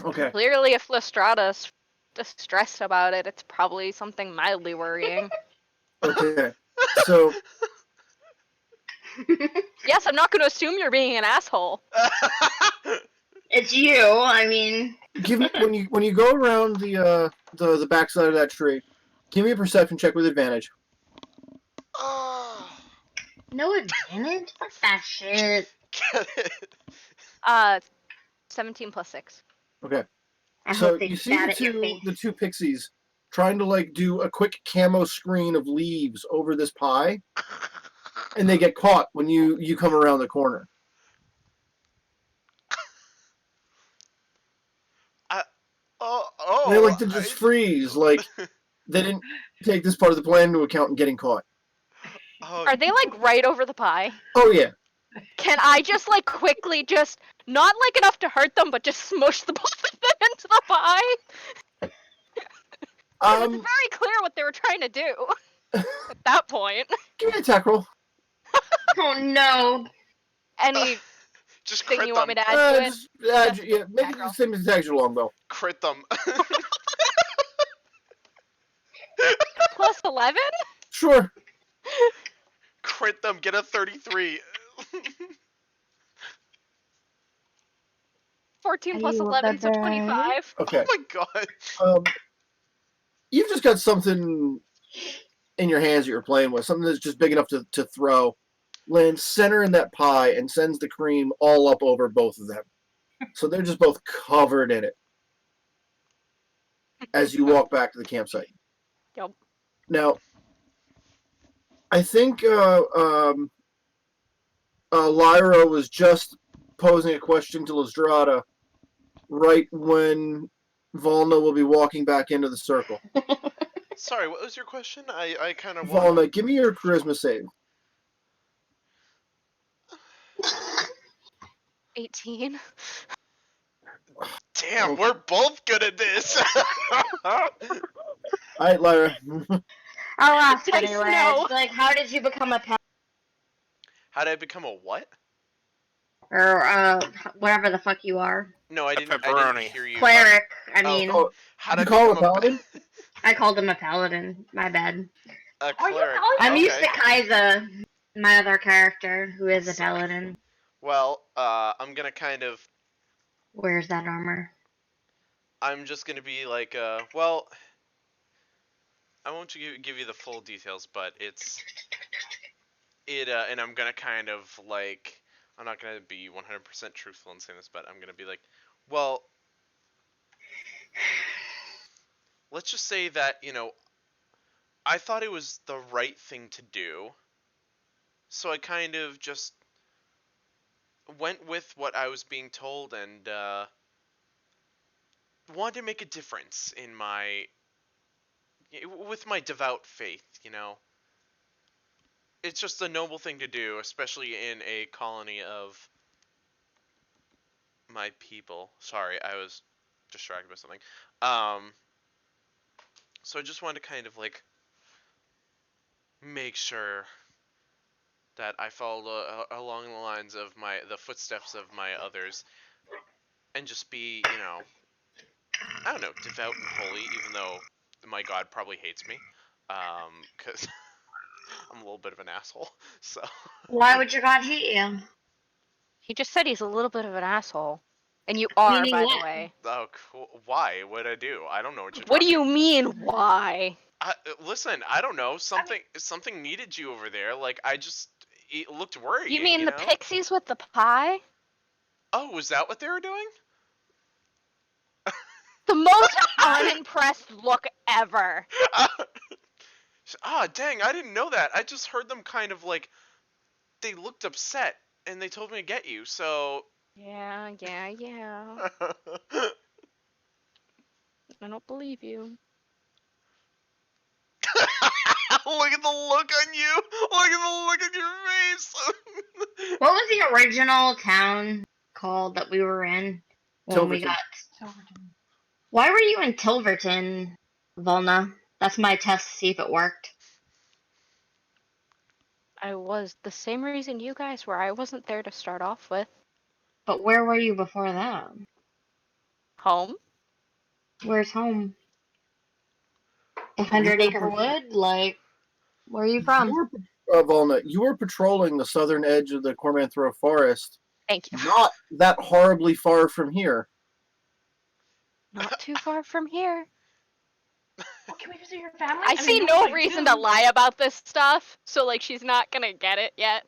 Okay. Clearly, if Lestrada's distressed about it, it's probably something mildly worrying. Okay. So Yes, I'm not gonna assume you're being an asshole. It's you. I mean, give me when you go around the backside of that tree, give me a perception check with advantage. Oh, no advantage. Fuck that shit. get it. 17 + 6. Okay. I So hope they you see spat at your face. the two pixies trying to like do a quick camo screen of leaves over this pie, and they get caught when you come around the corner. They like to just freeze, like they didn't take this part of the plan into account in getting caught. Oh, Are they like right over the pie? Oh yeah. Can I just like quickly just not like enough to hurt them, but just smush the both of them into the pie? 'Cause it's very clear what they were trying to do at that point. Give me an attack roll. Oh no. Any just thing crit you them. want me to add to it? Yeah, make it the same as attack your longbow. Crit them. +11? Sure. Crit them. Get a 33. 14 Are plus you 11, so barbarian? 25. Okay. Oh my god. You've just got something in your hands that you're playing with, something that's just big enough to throw, lands center in that pie and sends the cream all up over both of them. So they're just both covered in it as you walk back to the campsite. Yep. Now, I think Lyra was just posing a question to Lizdrada right when Volna will be walking back into the circle. Sorry, what was your question? I kind of Volna, give me your charisma save. 18. Damn, we're both good at this. All right, Lyra. I'll ask Dice anyway. no. It's like, how did you become a pet? How did I become a what? Or, whatever the fuck you are. No, I didn't pepperoni. hear you. Cleric. I mean, Oh, How did to you call become him a paladin? I called him a paladin. My bad. a Are you a cleric? paladin? I'm used Okay. to Kaiza, my other character, who is a paladin. Well, I'm gonna kind of. Where's that armor? I'm just gonna be like, well, I won't give you the full details, but and I'm gonna kind of like, I'm not gonna be 100% truthful in saying this, but I'm gonna be like, well, let's just say that, I thought it was the right thing to do, so I kind of just went with what I was being told and wanted to make a difference with my devout faith. It's just a noble thing to do, especially in a colony of my people. Sorry, I was distracted by something. So I just wanted to kind of like make sure that I followed along the lines of the footsteps of my others, and just be, I don't know, devout and holy, even though my god probably hates me, because I'm a little bit of an asshole. So. Why would your god hate you? He just said he's a little bit of an asshole. And you are, Meaning by the what? way. Oh, cool. Why? What'd I do? I don't know what you're What do talking. you mean, why? Listen, I don't know. Something needed you over there. Like it looked worrying. You mean the pixies with the pie? Oh, was that what they were doing? The most unimpressed look ever. Dang! I didn't know that. I just heard them kind of like they looked upset, and they told me to get you. So. Yeah. I don't believe you. Look at the look on you. Look at the look on your face. What was the original town called that we were in when we Tilverton. got? Why were you in Tilverton, Volna? That's my test to see if it worked. I was the same reason you guys were. I wasn't there to start off with. But where were you before that? Home? Where's home? 100-acre wood? Like, where are you from? Volna, you were patrolling the southern edge of the Cormanthro Forest, Thank you. not that horribly far from here. Not too far from here. Well, can we visit your family? I see mean, no like, reason dude. to lie about this stuff, so like she's not gonna get it yet.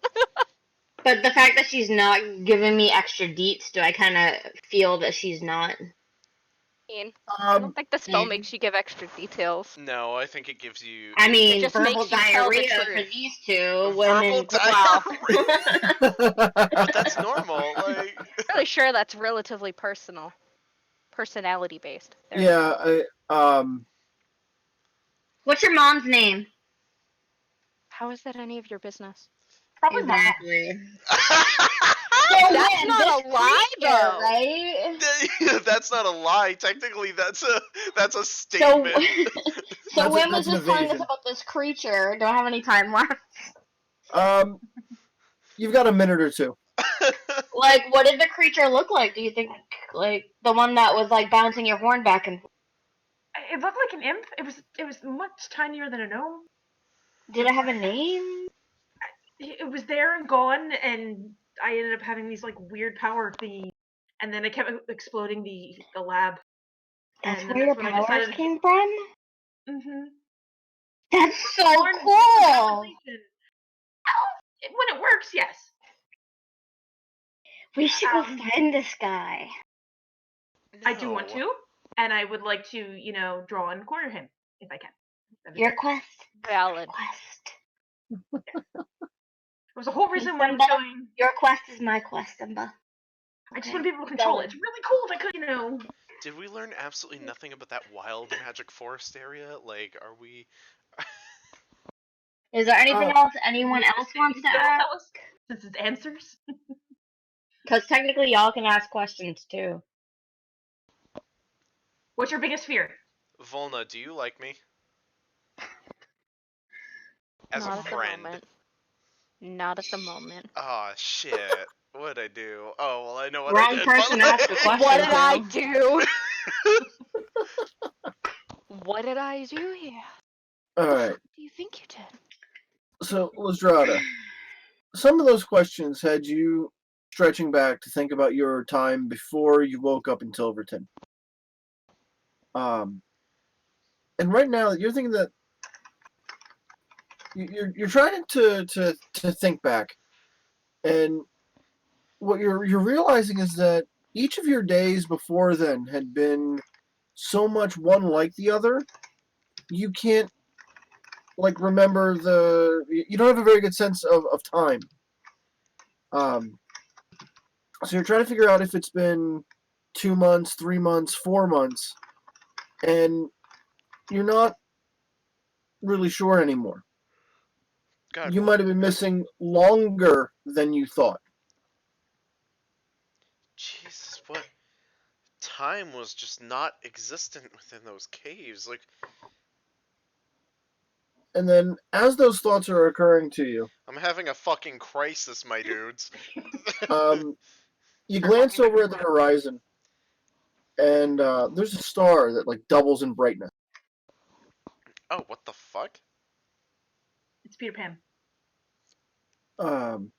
But the fact that she's not giving me extra deets, do I kind of feel that she's not? I don't think the spell makes you give extra details. No, I think it gives you. I mean, just verbal makes you tell the diarrhea for truth. these two Verbal women. diarrhea. Wow. But that's normal. Like. Really sure that's relatively personality based. Yeah, What's your mom's name? How is that any of your business? Probably mom. Exactly. That's not a lie, though. Right? That's not a lie. Technically, that's a statement. So when that's was an just telling us evasion. about this creature? Don't have any time left. You've got a minute or two. Like, what did the creature look like? Do you think, like, the one that was like bouncing your horn back and forth? It looked like an imp. It was much tinier than a gnome. Did it have a name? It was there and gone, and I ended up having these like weird power thingies, and then I kept exploding the lab. That's and where your when I powers decided- came from? Mhm. That's so Learn cool! conversation. Well, when it works, yes. We should go find this guy. I do want to, and I would like to, draw and corner him if I can. Your quest. Valid. Quest. It was the whole reason why I'm Simba, showing. Your quest is my quest, Simba. I just want to be able to control it. It's really cool if I could. Did we learn absolutely nothing about that wild magic forest area? Like, are we? Is there anything else anyone else wants to ask? This is answers. Because technically, y'all can ask questions too. What's your biggest fear? Volna, do you like me? As Not a at friend. the moment. Not at the moment. Oh shit. What'd I do? Oh, well, I know what I Wrong did. person but, asked the question. What did I Phil. do? What did I do here? All right. What do you think you did? So, Lastrada, some of those questions had you stretching back to think about your time before you woke up in Tilverton. And right now you're thinking that you're trying to think back, and what you're realizing is that each of your days before then had been so much one like the other. You can't remember you don't have a very good sense of time. So you're trying to figure out if it's been 2 months, 3 months, 4 months, and you're not really sure anymore. God, You might have been missing longer than you thought. Jesus, what? Time was just not existent within those caves. Like, And then, as those thoughts are occurring to you, I'm having a fucking crisis, my dudes. you glance over at the horizon, and there's a star that doubles in brightness. Oh, what the fuck? It's Peter Pan. Um,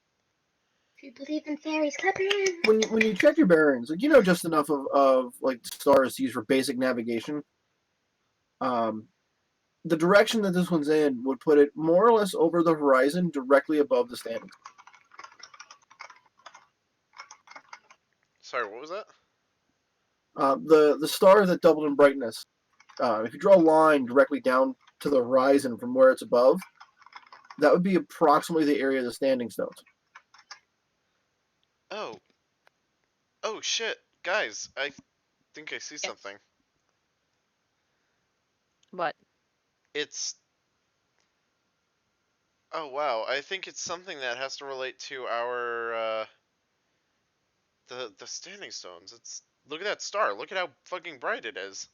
If you believe in fairies, clap your hands. when you check your bearings, you know just enough of stars to use for basic navigation. The direction that this one's in would put it more or less over the horizon, directly above the standings. Sorry, what was that? The star that doubled in brightness. If you draw a line directly down to the horizon from where it's above, that would be approximately the area of the standing stones. Oh. Oh, shit. Guys, I think I see something. What? It's... Oh, wow. I think it's something that has to relate to our, the standing stones. It's... Look at that star. Look at how fucking bright it is.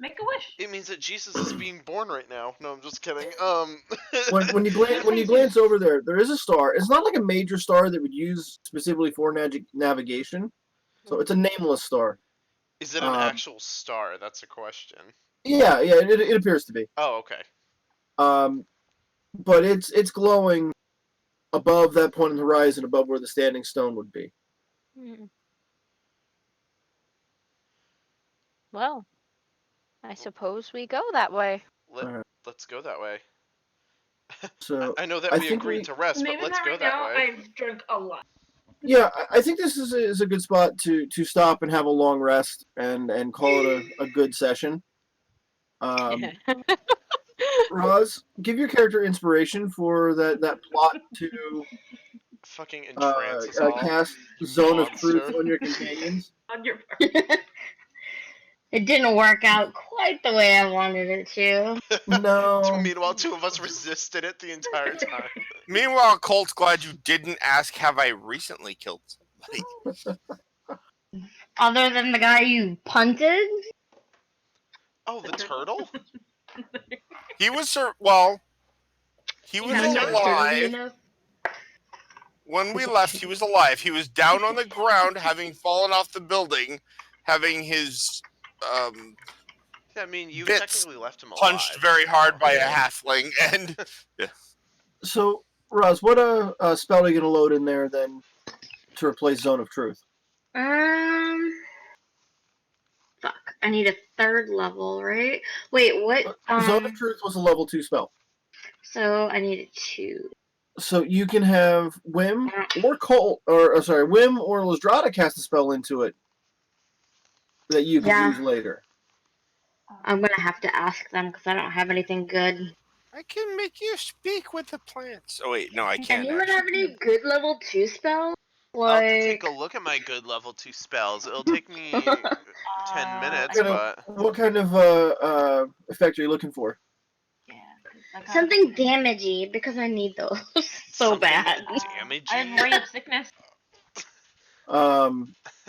Make a wish. It means that Jesus is being born right now. No, I'm just kidding. When you glance over there, there is a star. It's not like a major star that would use specifically for navigation. So it's a nameless star. Is it an actual star? That's a question. Yeah, it appears to be. Oh, okay. But it's glowing above that point on the horizon, above where the standing stone would be. Well, I suppose we go that way. Let's go that way. So I know that I we think agreed to rest, Maybe but let's not go right that now. way. I've drunk a lot. Yeah, I think this is a good spot to stop and have a long rest and call it a good session. Roz, give your character inspiration for that plot to Fucking entrance us all. cast You Zone of monster. Truth on your companions. On your It didn't work out quite the way I wanted it to. No. Meanwhile, two of us resisted it the entire time. Meanwhile, Colt's glad you didn't ask, have I recently killed somebody? Other than the guy you punted? Oh, the turtle? He was, he was Having that turtle, you alive. know? When we left, he was alive. He was down on the ground, having fallen off the building, having his I mean, you bits technically left him alive. punched very hard by a halfling, and So, Roz, what spell are you gonna load in there then to replace Zone of Truth? Fuck. I need a third level, right? Wait, what? Zone of Truth was a level 2 spell. So I need 2. So you can have Whim or Colt, or sorry, Whim or Lastrada cast a spell into it that you can use later. I'm gonna have to ask them because I don't have anything good. I can make you speak with the plants. Oh wait, no, I can't. Anyone have any good level 2 spells? I'll have to take a look at my good level 2 spells. It'll take me 10 minutes, but... What kind of effect are you looking for? Something damagey, because I need those so bad. Damagey? I have Ray of Sickness.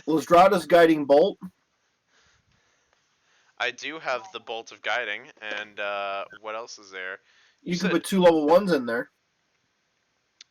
Lastrada's Guiding Bolt. I do have the Bolt of Guiding, and what else is there? You can put 2 level 1s in there.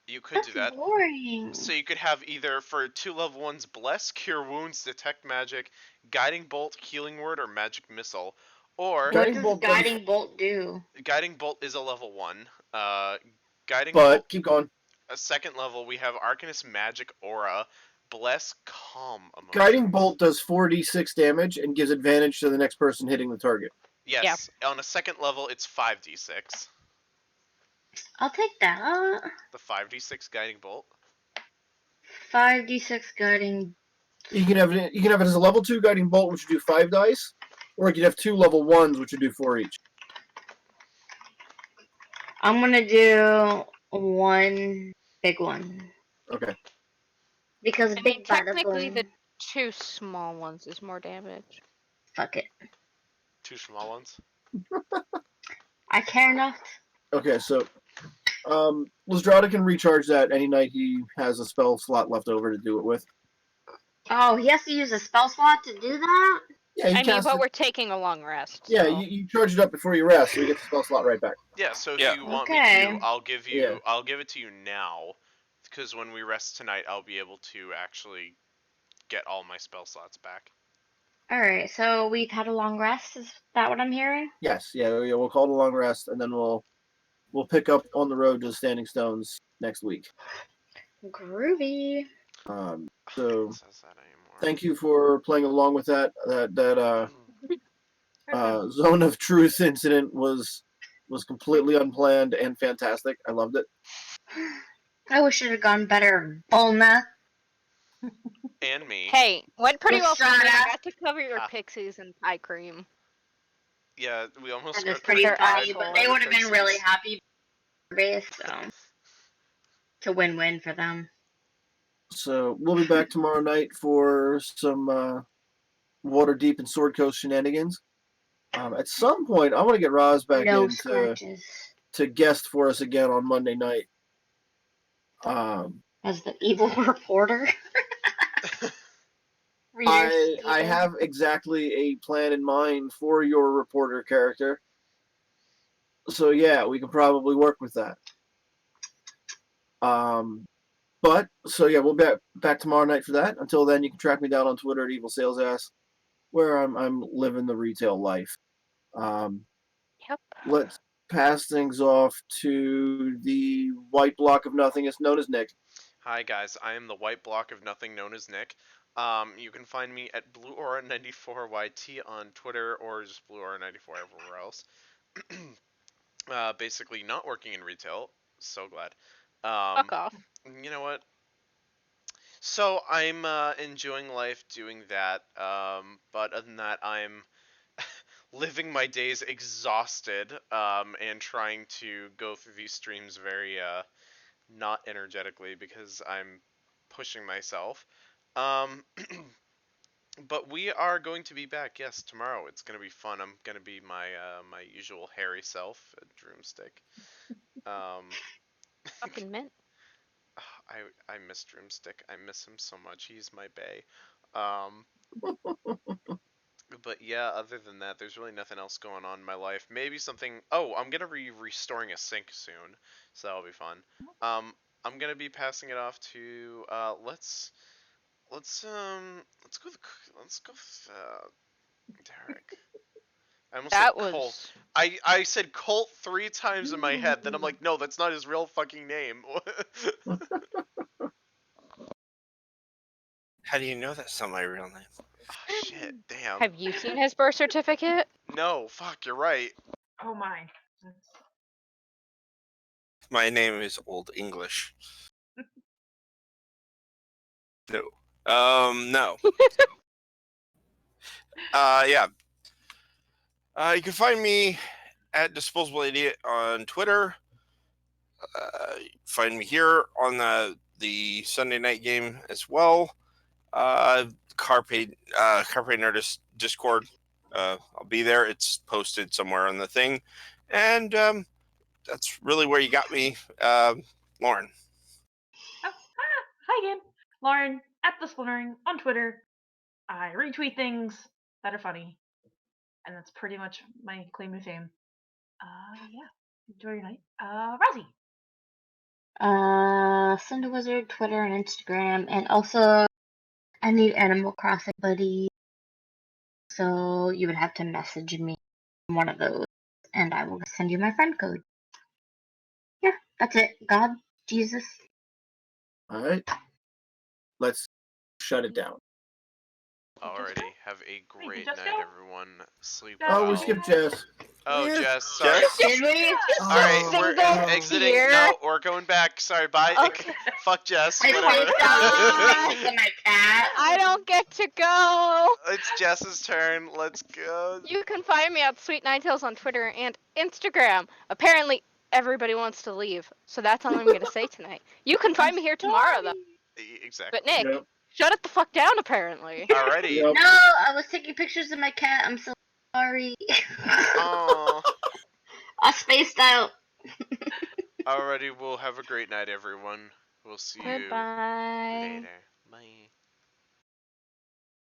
You could That's do that. boring. So you could have either for 2 level 1s Bless, Cure Wounds, Detect Magic, Guiding Bolt, Healing Word, or Magic Missile. Or What Guiding does Bolt does, Guiding Bolt do? Guiding Bolt is a level 1. Guiding but Bolt, keep going. a second level, we have Arcanist Magic Aura, Bless, Calm Emotions. Guiding Bolt does 4d6 damage and gives advantage to the next person hitting the target. Yes, on a second level, it's 5d6. I'll take that. The 5d6 Guiding Bolt. 5d6 Guiding. You can have it as a level 2 Guiding Bolt, which would do 5 dice, or you could have 2 level 1s, which would do 4 each. I'm gonna do one big one. Okay. Because I mean, big bada technically, boom. the 2 small ones is more damage. Fuck it. 2 small ones. I care not. Okay, so Lizdrada can recharge that any night he has a spell slot left over to do it with. Oh, he has to use a spell slot to do that? Yeah, I mean, but we're taking a long rest. Yeah, so. you charge it up before you rest, so you get the spell slot right back. Yeah, so if Yeah. you want me Okay. to, I'll give Yeah. it to you now, because when we rest tonight, I'll be able to actually get all my spell slots back. Alright, so we've had a long rest, is that what I'm hearing? Yes, yeah, we'll call it a long rest, and then we'll pick up on the road to the Standing Stones next week. Groovy. So It says that anymore. thank you for playing along with that. Zone of Truth incident was completely unplanned and fantastic. I loved it. I wish it had gone better, Bulma. And me. Hey, went pretty well for me. I Estrada. got to cover your Ah. pixies and pie cream. Yeah, we almost That is got pretty They're funny, assholes. but they would have been really happy base, so it's a win-win for them. So we'll be back tomorrow night for some Waterdeep and Sword Coast shenanigans. At some point, I want to get Roz back No in scratches. to guest for us again on Monday night. As the evil reporter. I have exactly a plan in mind for your reporter character. So yeah, we can probably work with that. But so yeah, we'll be back tomorrow night for that. Until then, you can track me down on Twitter at Evil Sales Ass, where I'm living the retail life. Yep. Let's pass things off to the white block of nothingness known as Nick. Hi guys, I am the white block of nothing known as Nick. You can find me at BlueAura94YT on Twitter or just BlueAura94 everywhere else. Basically, not working in retail. So glad. Fuck off. You know what? So I'm enjoying life doing that. But other than that, I'm living my days exhausted. And trying to go through these streams very not energetically because I'm pushing myself. Um, but we are going to be back. Yes, tomorrow. It's going to be fun. I'm going to be my my usual hairy self, a Droomstick. Um, Fucking mint. I miss Droomstick. I miss him so much. He's my bae. Um, but yeah, other than that, there's really nothing else going on in my life. Maybe something. Oh, I'm gonna be restoring a sink soon, so that'll be fun. I'm gonna be passing it off to let's go let's go with, Derek. I almost That said Colt. was. I said Colt 3 times in my head. Then I'm like, no, that's not his real fucking name. How do you know that's not my real name? Oh, shit, damn. Have you seen his birth certificate? No, fuck, you're right. Oh my. My name is Old English. No. No. Yeah. You can find me at Disposable Idiot on Twitter. Find me here on the Sunday night game as well. Carpe Nerdus Discord. I'll be there. It's posted somewhere on the thing, and that's really where you got me, Lauren. Oh, hi again. Lauren, at the Splintering on Twitter. I retweet things that are funny. And that's pretty much my claim to fame. Yeah. Enjoy your night. Rosie. Cinder Wizard, Twitter, and Instagram, and also I need Animal Crossing buddy, so you would have to message me on one of those, and I will send you my friend code. Yeah, that's it. God, Jesus. All right. Let's shut it down. Alrighty, have a great Jess night, go? everyone. Sleep Jess, well. Oh, we skipped Jess. Oh, Yeah, Jess, sorry. Jess? Did we? Alright, Oh, we're Single exiting. here. No, we're going back. Sorry, bye. Okay. Fuck Jess, I whatever. spaced out pictures of my cat. I don't get to go. It's Jess's turn. Let's go. You can find me at Sweet Nine Tails on Twitter and Instagram. Apparently, everybody wants to leave, so that's all I'm gonna say tonight. You can find me here tomorrow, though. Exactly. But Nick, Yep. shut it the fuck down. Apparently. Alrighty. Yep. No, I was taking pictures of my cat. I'm so sorry. Aww. I spaced out. Alrighty, we'll have a great night, everyone. We'll see you Goodbye. later.